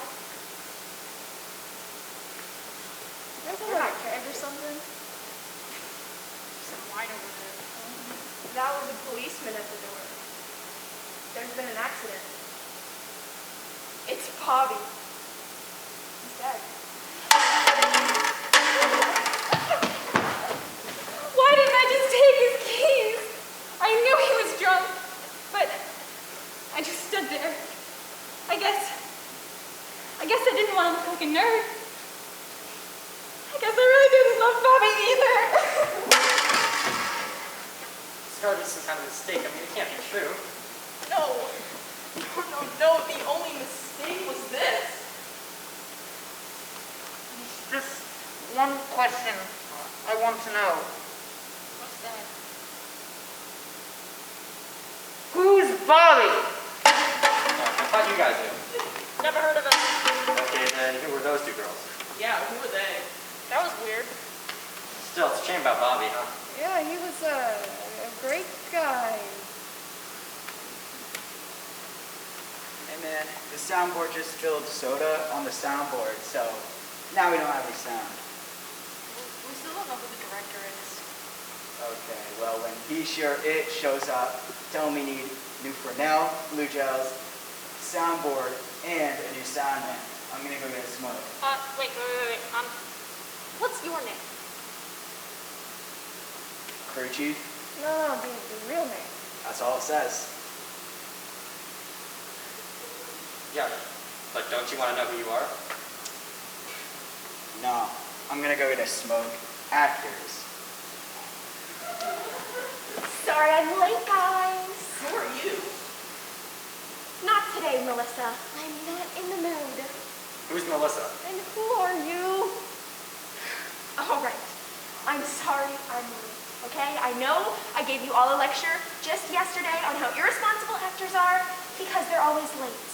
There's a hot keg or something? Some wine over there. That was a policeman at the door. There's been an accident. It's Bobby. He's dead. Why didn't I just take his keys? I knew he was drunk, but I just stood there. I guess I didn't want to look like a nerd. I guess I really didn't love Bobby either. It's gotta be some kind of mistake. I mean, it can't be true. No. No, the only mistake was this. Just one question I want to know. What's that? Who's Bobby? I thought you guys knew. Never heard of him. Okay, then who were those two girls? Yeah, who were they? That was weird. Still, it's a shame about Bobby, huh? Yeah, he was a great guy. Hey man, the soundboard just spilled soda on the soundboard, so now we don't have any sound. We still don't know who the director is. Okay, well when he sure it shows up, tell him we need new Fresnel, blue gels, soundboard, and a new sound man. I'm gonna go get a smoke. Wait. What's your name? Crew chief? No, the real name. That's all it says. Yeah, but don't you want to know who you are? No, I'm gonna go get a smoke. Actors. Sorry I'm late, guys. Who are you? Not today, Melissa. I'm not in the mood. Who's Melissa? And who are you? All right. I'm sorry I'm late, okay? I know I gave you all a lecture just yesterday on how irresponsible actors are because they're always late.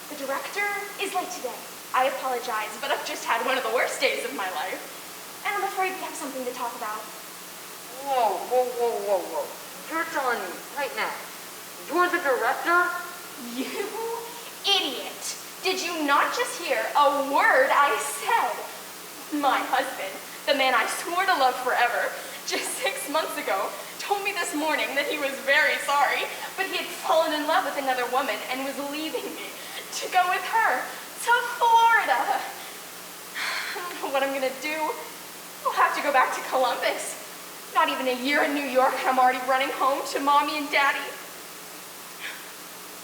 The director is late today. I apologize, but I've just had one of the worst days of my life. And I'm afraid we have something to talk about. Whoa. You're telling me right now, you're the director? You idiot! Did you not just hear a word I said? My husband, the man I swore to love forever, just 6 months ago, told me this morning that he was very sorry, but he had fallen in love with another woman and was leaving me to go with her to Florida. I don't know what I'm gonna do. I'll have to go back to Columbus. Not even a year in New York, and I'm already running home to Mommy and Daddy.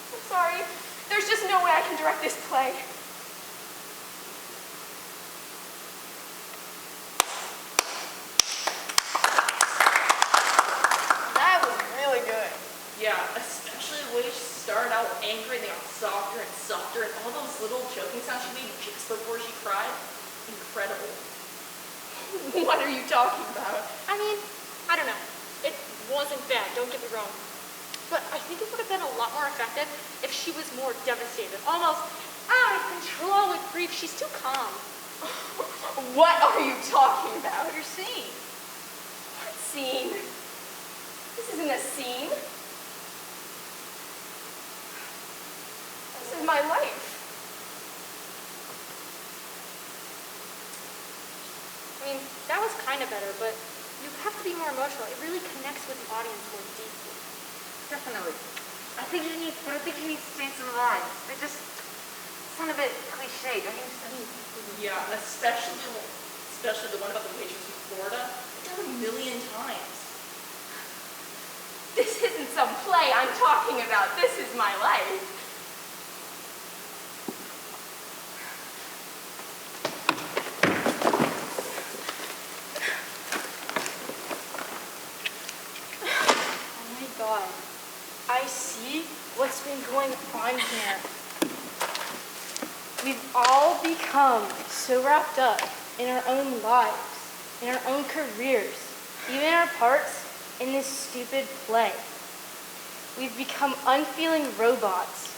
I'm sorry. There's just no way I can direct this play. That was really good. Yeah, especially the way she started out angry and they got softer and softer, and all those little choking sounds she made just before she cried. Incredible. What are you talking about? I mean, I don't know. It wasn't bad, don't get me wrong. But I think it would have been a lot more effective if she was more devastated, almost out of control with grief. She's too calm. What are you talking about? Your scene. What scene? This isn't a scene. This is my life. I mean, that was kind of better, but you have to be more emotional. It really connects with the audience more deeply. Definitely. I think you need to change some lines. They just sound a bit cliche, don't you think? Yeah, especially the one about the waitress in Florida. It's done 1,000,000 times. This isn't some play I'm talking about. This is my life. Oh my God. I see what's been going on here. We've all become so wrapped up in our own lives, in our own careers, even our parts in this stupid play. We've become unfeeling robots.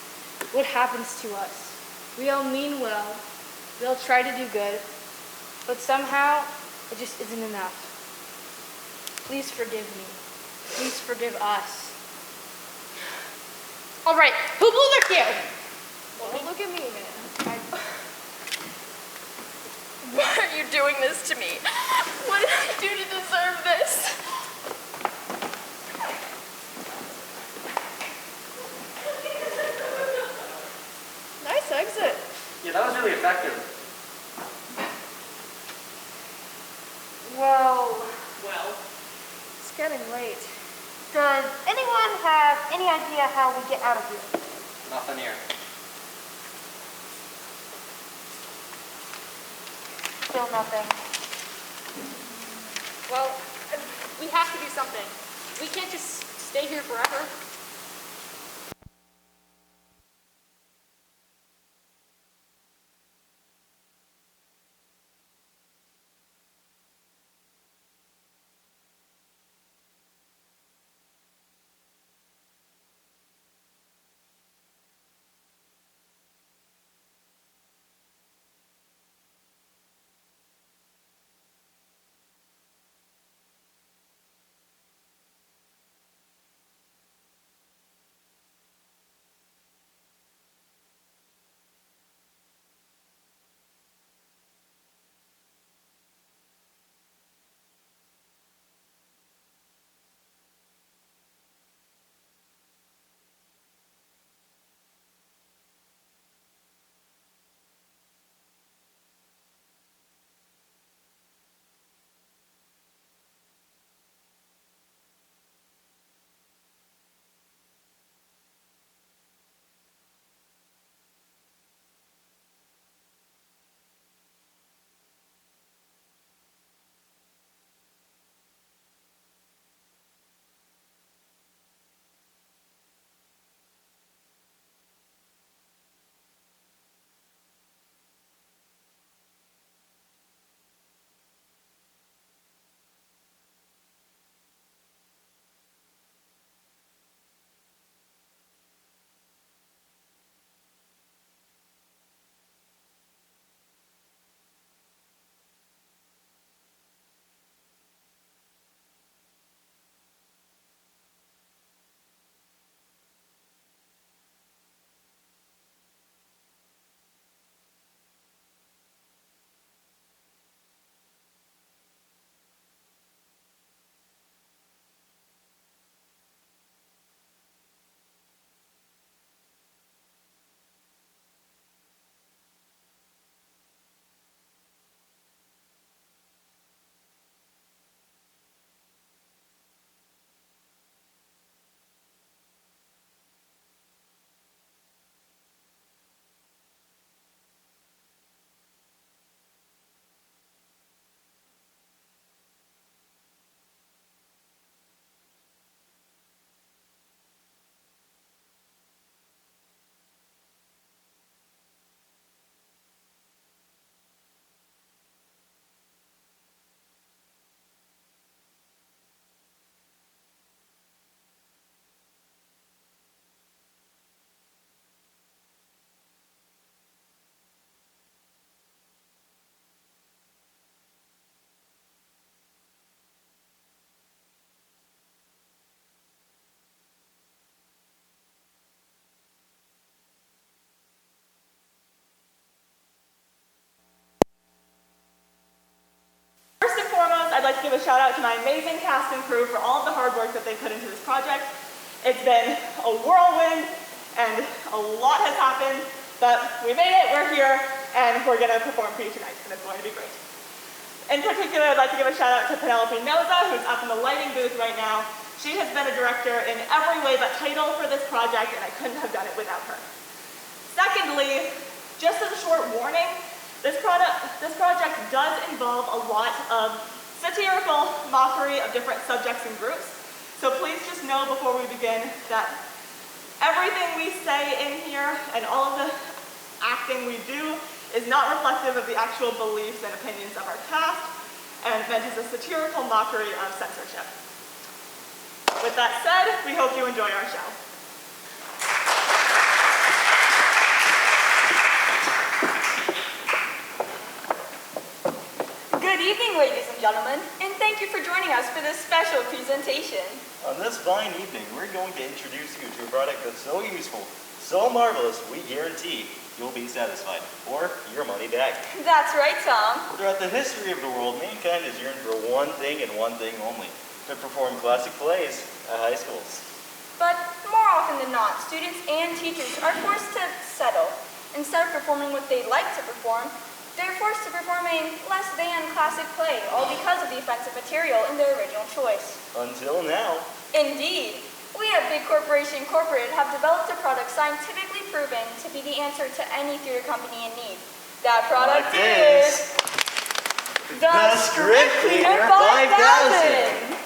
What happens to us? We all mean well. We all try to do good, but somehow it just isn't enough. Please forgive me. Please forgive us. All right, who blew their cue? Well, look at me, man. Why are you doing this to me? What did I do to deserve this? Nice exit. Yeah, that was really effective. Well, It's getting late. does anyone have any idea how we get out of here? Nothing here. Still nothing. Well, we have to do something. We can't just stay here forever. like to give a shout out to my amazing cast and crew for all of the hard work that they put into this project. It's been a whirlwind and a lot has happened, but we made it, we're here, and we're gonna perform for you tonight, and it's going to be great. In particular, I'd like to give a shout out to Penelope Noza, who's up in the lighting booth right now. She has been a director in every way but title for this project, and I couldn't have done it without her. Secondly, just as a short warning, this project does involve a lot of satirical mockery of different subjects and groups. So please just know before we begin that everything we say in here and all of the acting we do is not reflective of the actual beliefs and opinions of our cast, and meant as a satirical mockery of censorship. With that said, we hope you enjoy our show. Good evening, ladies and gentlemen, and thank you for joining us for this special presentation. On this fine evening, we're going to introduce you to a product that's so useful, so marvelous, we guarantee you'll be satisfied, or your money back. That's right, Tom. Throughout the history of the world, mankind has yearned for one thing and one thing only, to perform classic plays at high schools. But more often than not, students and teachers are forced to settle. Instead of performing what they'd like to perform, they're forced to perform a less than classic play, all because of the offensive material in their original choice. Until now. Indeed. We at Big Corporation Incorporated have developed a product scientifically proven to be the answer to any theater company in need. That product is the Script Cleaner 5000!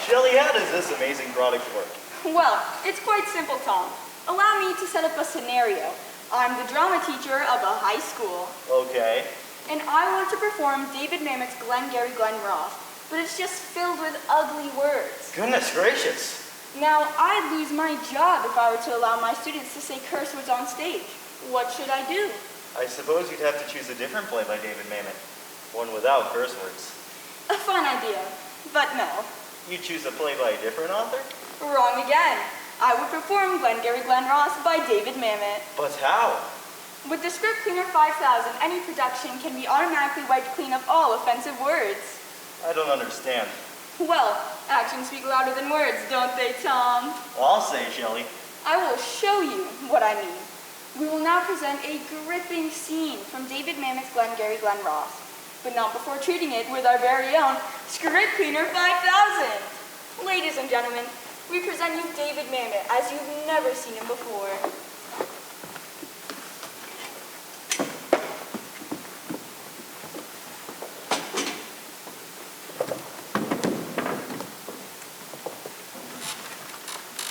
Shelly, how does this amazing product work? Well, it's quite simple, Tom. Allow me to set up a scenario. I'm the drama teacher of a high school. Okay. And I want to perform David Mamet's Glengarry Glen Ross, but it's just filled with ugly words. Goodness gracious. Now, I'd lose my job if I were to allow my students to say curse words on stage. What should I do? I suppose you'd have to choose a different play by David Mamet. One without curse words. A fun idea, but no. You'd choose a play by a different author? Wrong again. I would perform Glengarry Glen Ross by David Mamet. But how? With the Script Cleaner 5000, any production can be automatically wiped clean of all offensive words. I don't understand. Well, actions speak louder than words, don't they, Tom? I'll say, Shelley. I will show you what I mean. We will now present a gripping scene from David Mamet's Glengarry Glen Ross, but not before treating it with our very own Script Cleaner 5000. Ladies and gentlemen, we present you David Mamet as you've never seen him before.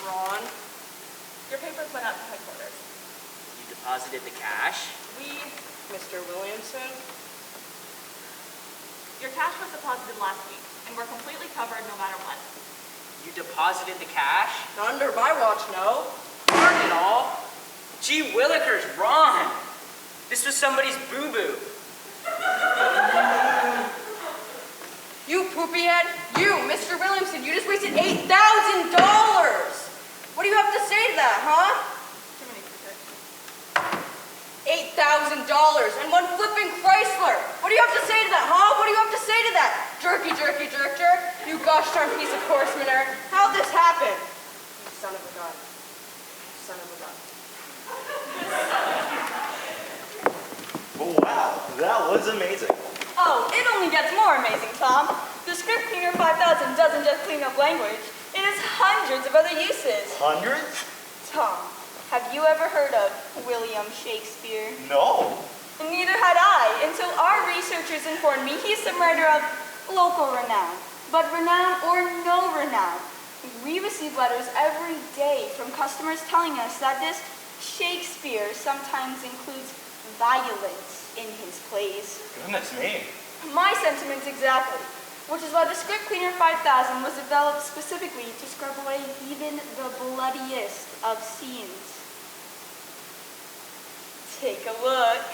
Ron, your papers went out to headquarters. You deposited the cash? We, Mr. Williamson. Your cash was deposited last week, and we're completely covered no matter what. You deposited the cash? Not under my watch, no. Darn it all. Gee willikers, Ron. This was somebody's boo-boo. You poopy head, you, Mr. Williamson, you just wasted $8,000. What do you have to say to that, huh? $8,000 and one flipping Chrysler. What do you have to say to that, huh? What do you have to say to that? Jerky, jerky, jerk, jerk. You gosh darn piece of horsemanner. How'd this happen? You son of a gun. Son of a gun. Oh, wow, that was amazing. Oh, it only gets more amazing, Tom. The Script Cleaner 5000 doesn't just clean up language. It has hundreds of other uses. Hundreds? Tom, have you ever heard of William Shakespeare? No. Neither had I, until our researchers informed me he's some writer of local renown. But renown or no renown, we receive letters every day from customers telling us that this Shakespeare sometimes includes violence in his plays. Goodness me. My sentiments exactly, which is why the Script Cleaner 5000 was developed specifically to scrub away even the bloodiest of scenes. Take a look.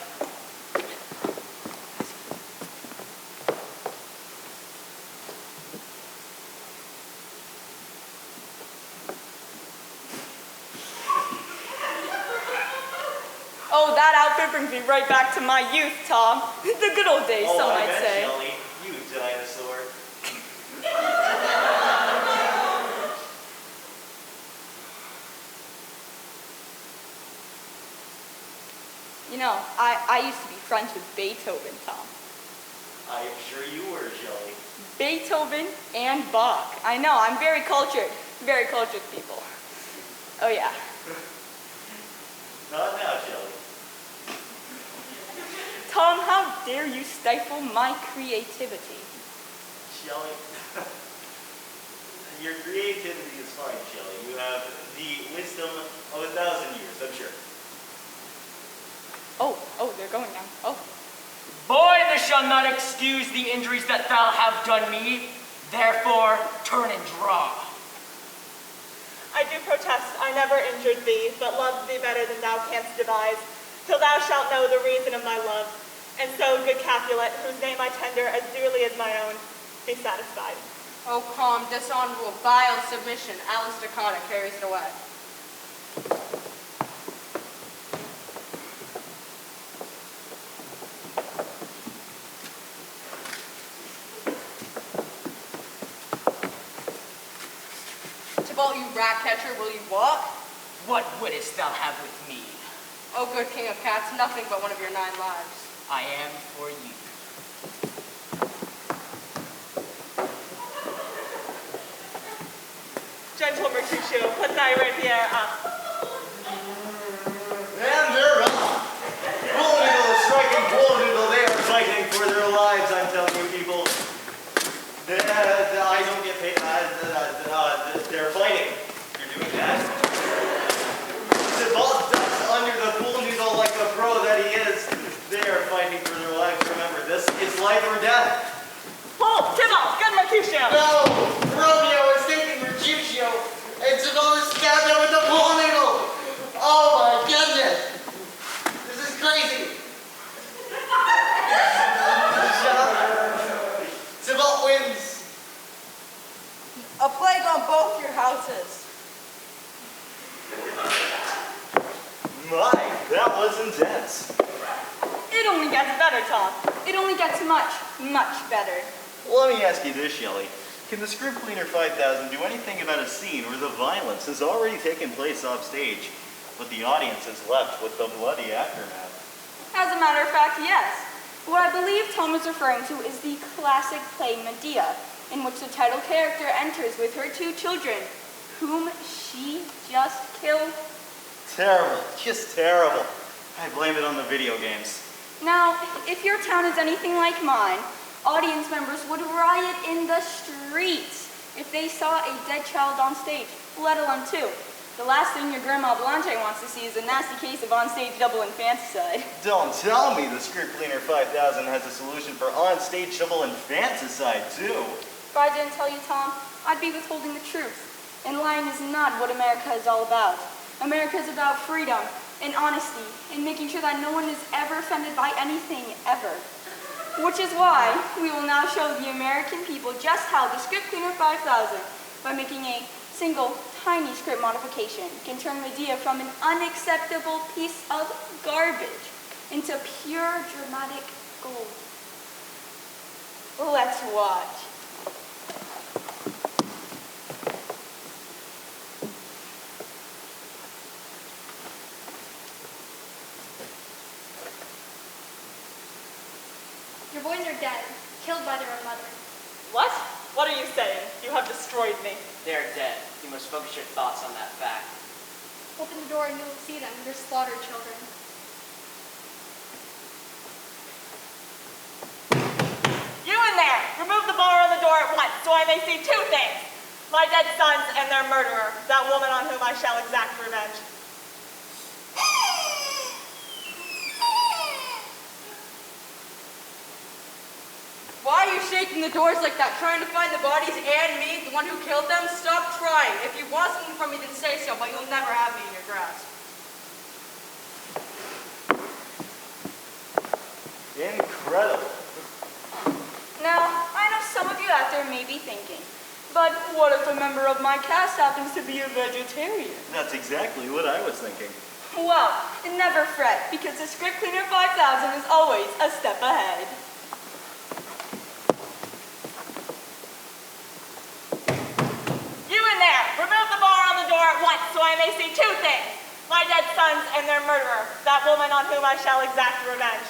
Oh, that outfit brings me right back to my youth, Tom. The good old days, some might say. Shelley, you dinosaur. No, I used to be friends with Beethoven, Tom. I am sure you were, Shelley. Beethoven and Bach. I know, I'm very cultured people. Oh yeah. Not now, Shelley. Tom, how dare you stifle my creativity? Shelley, your creativity is fine, Shelley. You have the wisdom of 1,000 years, I'm sure. Oh, they're going now. Oh. Boy, this shall not excuse the injuries that thou have done me. Therefore, turn and draw. I do protest, I never injured thee, but loved thee better than thou canst devise, till thou shalt know the reason of my love. And so, good Capulet, whose name I tender as dearly as my own, be satisfied. Oh, calm, dishonorable, vile submission. Alice Dakota carries it away. Tybalt, you rat catcher, will you walk? What wouldst thou have with me? Oh, good king of cats, nothing but one of your 9 lives. I am for you. Gentle Mercutio, put thy rapier up. And they're off. Bullnoodle is striking Bullnoodle. They are fighting for their lives, I'm telling you people. I don't get paid. They're fighting. You're doing that. Tybalt ducks under the Bullnoodle like the pro that he is. They are fighting for their lives. Remember, this is life or death. Hold, Tybalt, good Mercutio. No! Romeo is taking Mercutio, and Tybalt is stabbed him with the Bullnoodle. Oh my goodness! This is crazy. Tybalt wins. A plague on both your houses. My, that was intense. It only gets better, Tom. It only gets much, much better. Well, let me ask you this, Shelley. Can the Script Cleaner 5000 do anything about a scene where the violence has already taken place off stage, but the audience is left with the bloody aftermath? As a matter of fact, yes. What I believe Tom is referring to is the classic play Medea, in which the title character enters with her 2 children, whom she just killed. Terrible, just terrible. I blame it on the video games. Now, if your town is anything like mine, audience members would riot in the streets if they saw a dead child on stage, let alone 2. The last thing your Grandma Blanche wants to see is a nasty case of onstage double infanticide. Don't tell me the Script Cleaner 5000 has a solution for onstage double infanticide, too. If I didn't tell you, Tom, I'd be withholding the truth. And lying is not what America is all about. America is about freedom and honesty and making sure that no one is ever offended by anything, ever. Which is why we will now show the American people just how the Script Cleaner 5000, by making a single tiny script modification, can turn Medea from an unacceptable piece of garbage into pure dramatic gold. Let's watch. Your boys are dead, killed by their own mother. What? What are you saying? You have destroyed me. They're dead. You must focus your thoughts on that fact. Open the door and you will see them, your slaughtered children. You in there! Remove the bar on the door at once, so I may see 2 things. My dead sons and their murderer, that woman on whom I shall exact revenge. Why are you shaking the doors like that, trying to find the bodies and me, the one who killed them? Stop trying. If you want something from me, then say so, but you'll never have me in your grasp. Incredible. Now, I know some of you out there may be thinking, but what if a member of my cast happens to be a vegetarian? That's exactly what I was thinking. Well, never fret, because the Script Cleaner 5000 is always a step ahead. You in there! Remove the bar on the door at once, so I may see 2 things. my dead sons and their murderer, that woman on whom I shall exact revenge.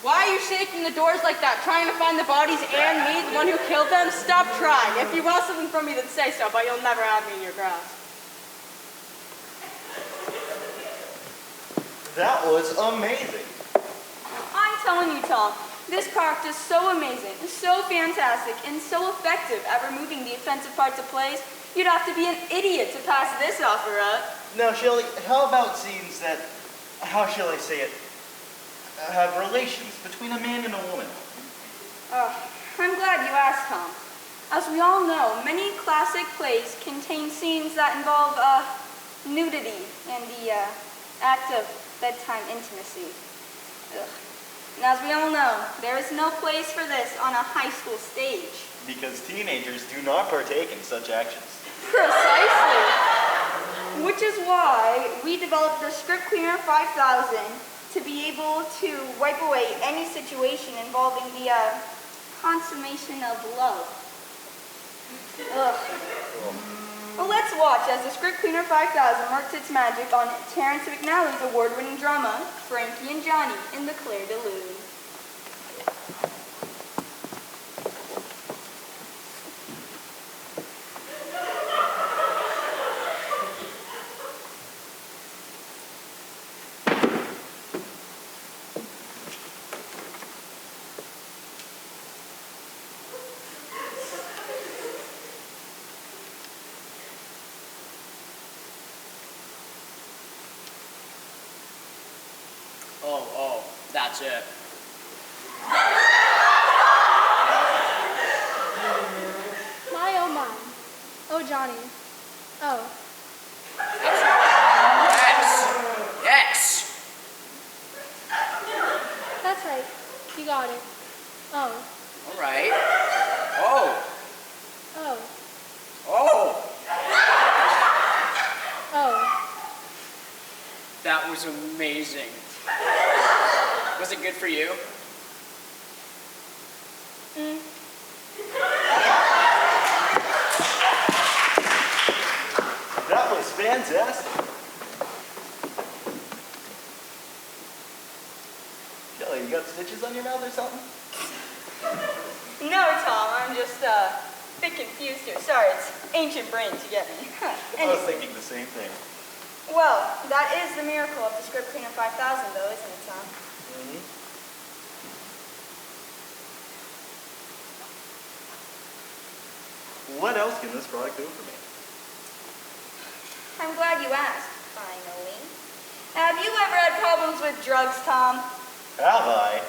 Why are you shaking the doors like that, trying to find the bodies and me, the one who killed them? Stop trying. If you want something from me, then say so, but you'll never have me in your grasp. That was amazing. I'm telling you, Tom, this character is so amazing, so fantastic, and so effective at removing the offensive parts of plays, you'd have to be an idiot to pass this offer up. Now, Shelley, how about scenes that, how shall I say it, have relations between a man and a woman? I'm glad you asked, Tom. As we all know, many classic plays contain scenes that involve nudity and the act of bedtime intimacy. Ugh. And as we all know, there is no place for this on a high school stage. Because teenagers do not partake in such actions. Precisely. Which is why we developed the Script Cleaner 5000 to be able to wipe away any situation involving the consummation of love. Ugh. Well, let's watch as the Script Cleaner 5000 works its magic on Terrence McNally's award-winning drama, Frankie and Johnny in the Clair de Lune. Oh, that's it. My oh my. Oh Johnny. Oh. Yes. That's right. You got it. Oh. All right. Oh. Oh. Oh. Oh. That was amazing. Was it good for you? That was fantastic. Shelley, you got stitches on your mouth or something? No, Tom, I'm just a bit confused here. Sorry, it's ancient brains, you get me. I was thinking the same thing. Well, that is the miracle of the Script Cleaner 5000, though, isn't it, Tom? What else can this product do for me? I'm glad you asked, finally. Have you ever had problems with drugs, Tom? Have I?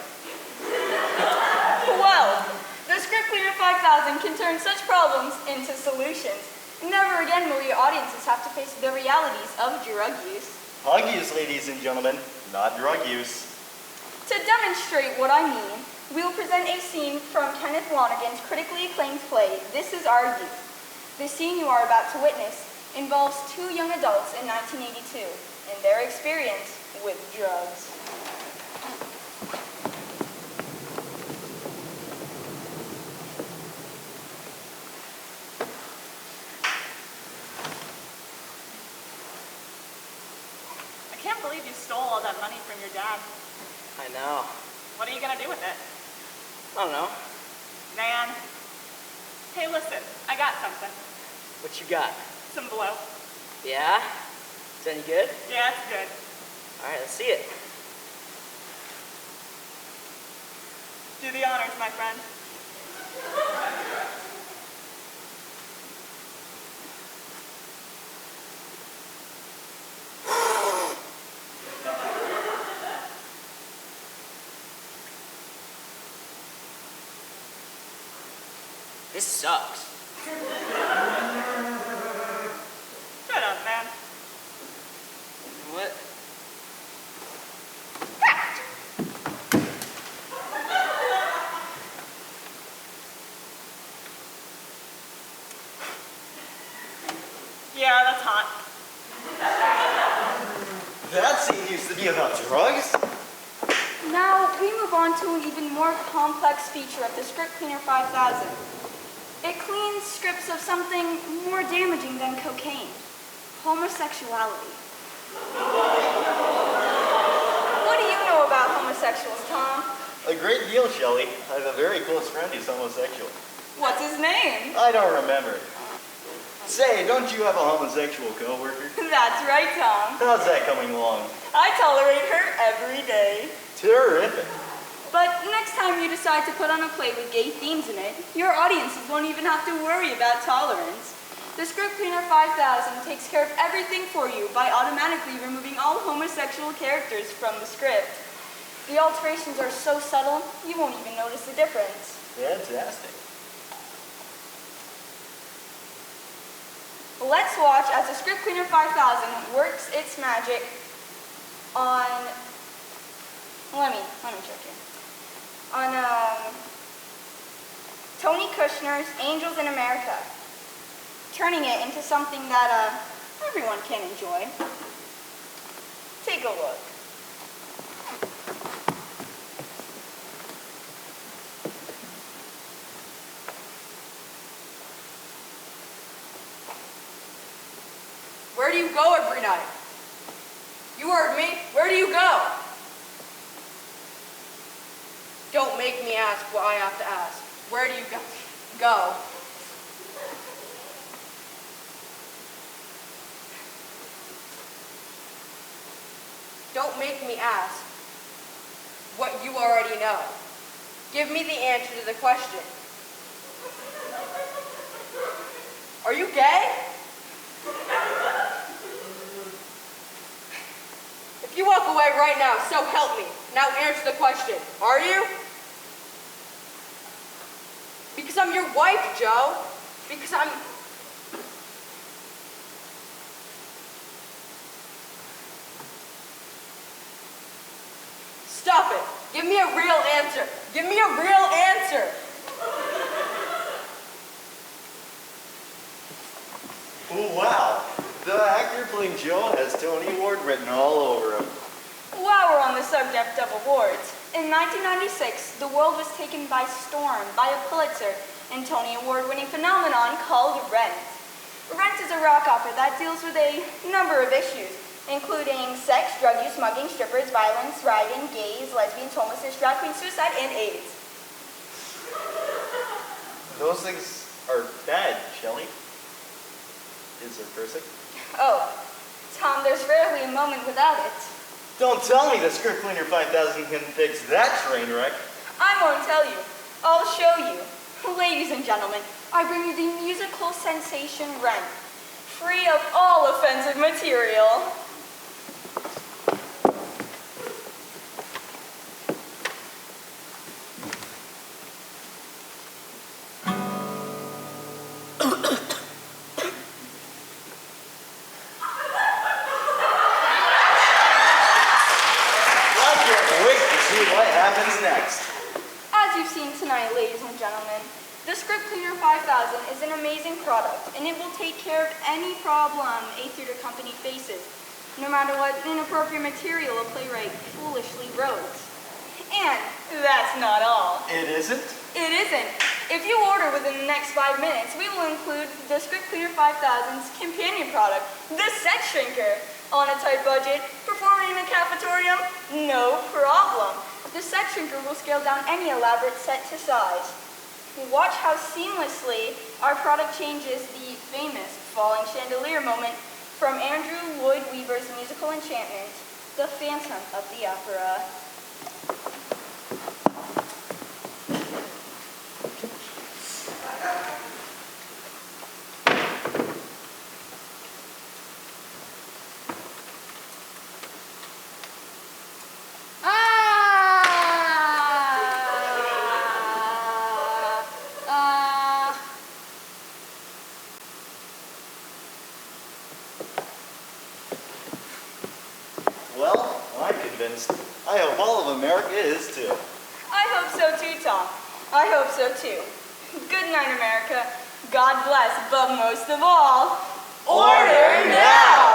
Well, the Script Cleaner 5000 can turn such problems into solutions. Never again will your audiences have to face the realities of drug use. Hug use, ladies and gentlemen, not drug use. To demonstrate what I mean, we will present a scene from Kenneth Lonergan's critically acclaimed play, This Is Our Youth. The scene you are about to witness involves two young adults in 1982 and their experience with drugs. I can't believe you stole all that money from your dad. I know. What are you gonna do with it? I don't know. Man. Hey, listen, I got something. What you got? Some blow. Yeah? Is that any good? Yeah, it's good. All right, let's see it. Do the honors, my friend. This sucks. Shut up, man. What? Yeah, that's hot. That scene used to be about drugs? Now, we move on to an even more complex feature of the Script Cleaner 5000. It cleans scripts of something more damaging than cocaine, homosexuality. What do you know about homosexuals, Tom? A great deal, Shelley. I have a very close friend who's homosexual. What's his name? I don't remember. Say, don't you have a homosexual coworker? That's right, Tom. How's that coming along? I tolerate her every day. Terrific. But next time you decide to put on a play with gay themes in it, your audiences won't even have to worry about tolerance. The Script Cleaner 5000 takes care of everything for you by automatically removing all homosexual characters from the script. The alterations are so subtle, you won't even notice the difference. Fantastic. Let's watch as the Script Cleaner 5000 works its magic on, let me check here. On Tony Kushner's Angels in America, turning it into something that everyone can enjoy. Take a look. Where do you go every night? You heard me. Where do you go? Don't make me ask what I have to ask. Where do you go? Go. Don't make me ask what you already know. Give me the answer to the question. Are you gay? If you walk away right now, so help me. Now answer the question. Are you? Because I'm your wife, Joe. Because I'm... Stop it. Give me a real answer. Give me a real answer. Oh, wow. The actor playing Joe has Tony Award written all over him. While we're on the subject of awards, in 1996, the world was taken by storm by a Pulitzer and Tony Award-winning phenomenon called Rent. Rent is a rock opera that deals with a number of issues, including sex, drug use, mugging, strippers, violence, riding, gays, lesbians, homelessness, drag queens, suicide, and AIDS. Those things are bad, Shelley. Is there cursing? Oh, Tom, there's rarely a moment without it. Don't tell me the Script Cleaner 5000 can fix that train wreck. I won't tell you. I'll show you. Ladies and gentlemen, I bring you the musical sensation Rent, free of all offensive material. What happens next? As you've seen tonight, ladies and gentlemen, the Script Cleaner 5000 is an amazing product, and it will take care of any problem a theater company faces, no matter what inappropriate material a playwright foolishly wrote. And that's not all. It isn't? It isn't. If you order within the next 5 minutes, we will include the Script Cleaner 5000's companion product, the Set Shrinker. On a tight budget, performing in a cafetorium? No problem. The Set Shrinker will scale down any elaborate set to size. Watch how seamlessly our product changes the famous falling chandelier moment from Andrew Lloyd Webber's musical enchantment, The Phantom of the Opera. Well, I'm convinced. I hope all of America is too. I hope so too, Tom. I hope so too. Good night, America. God bless, but most of all, order now!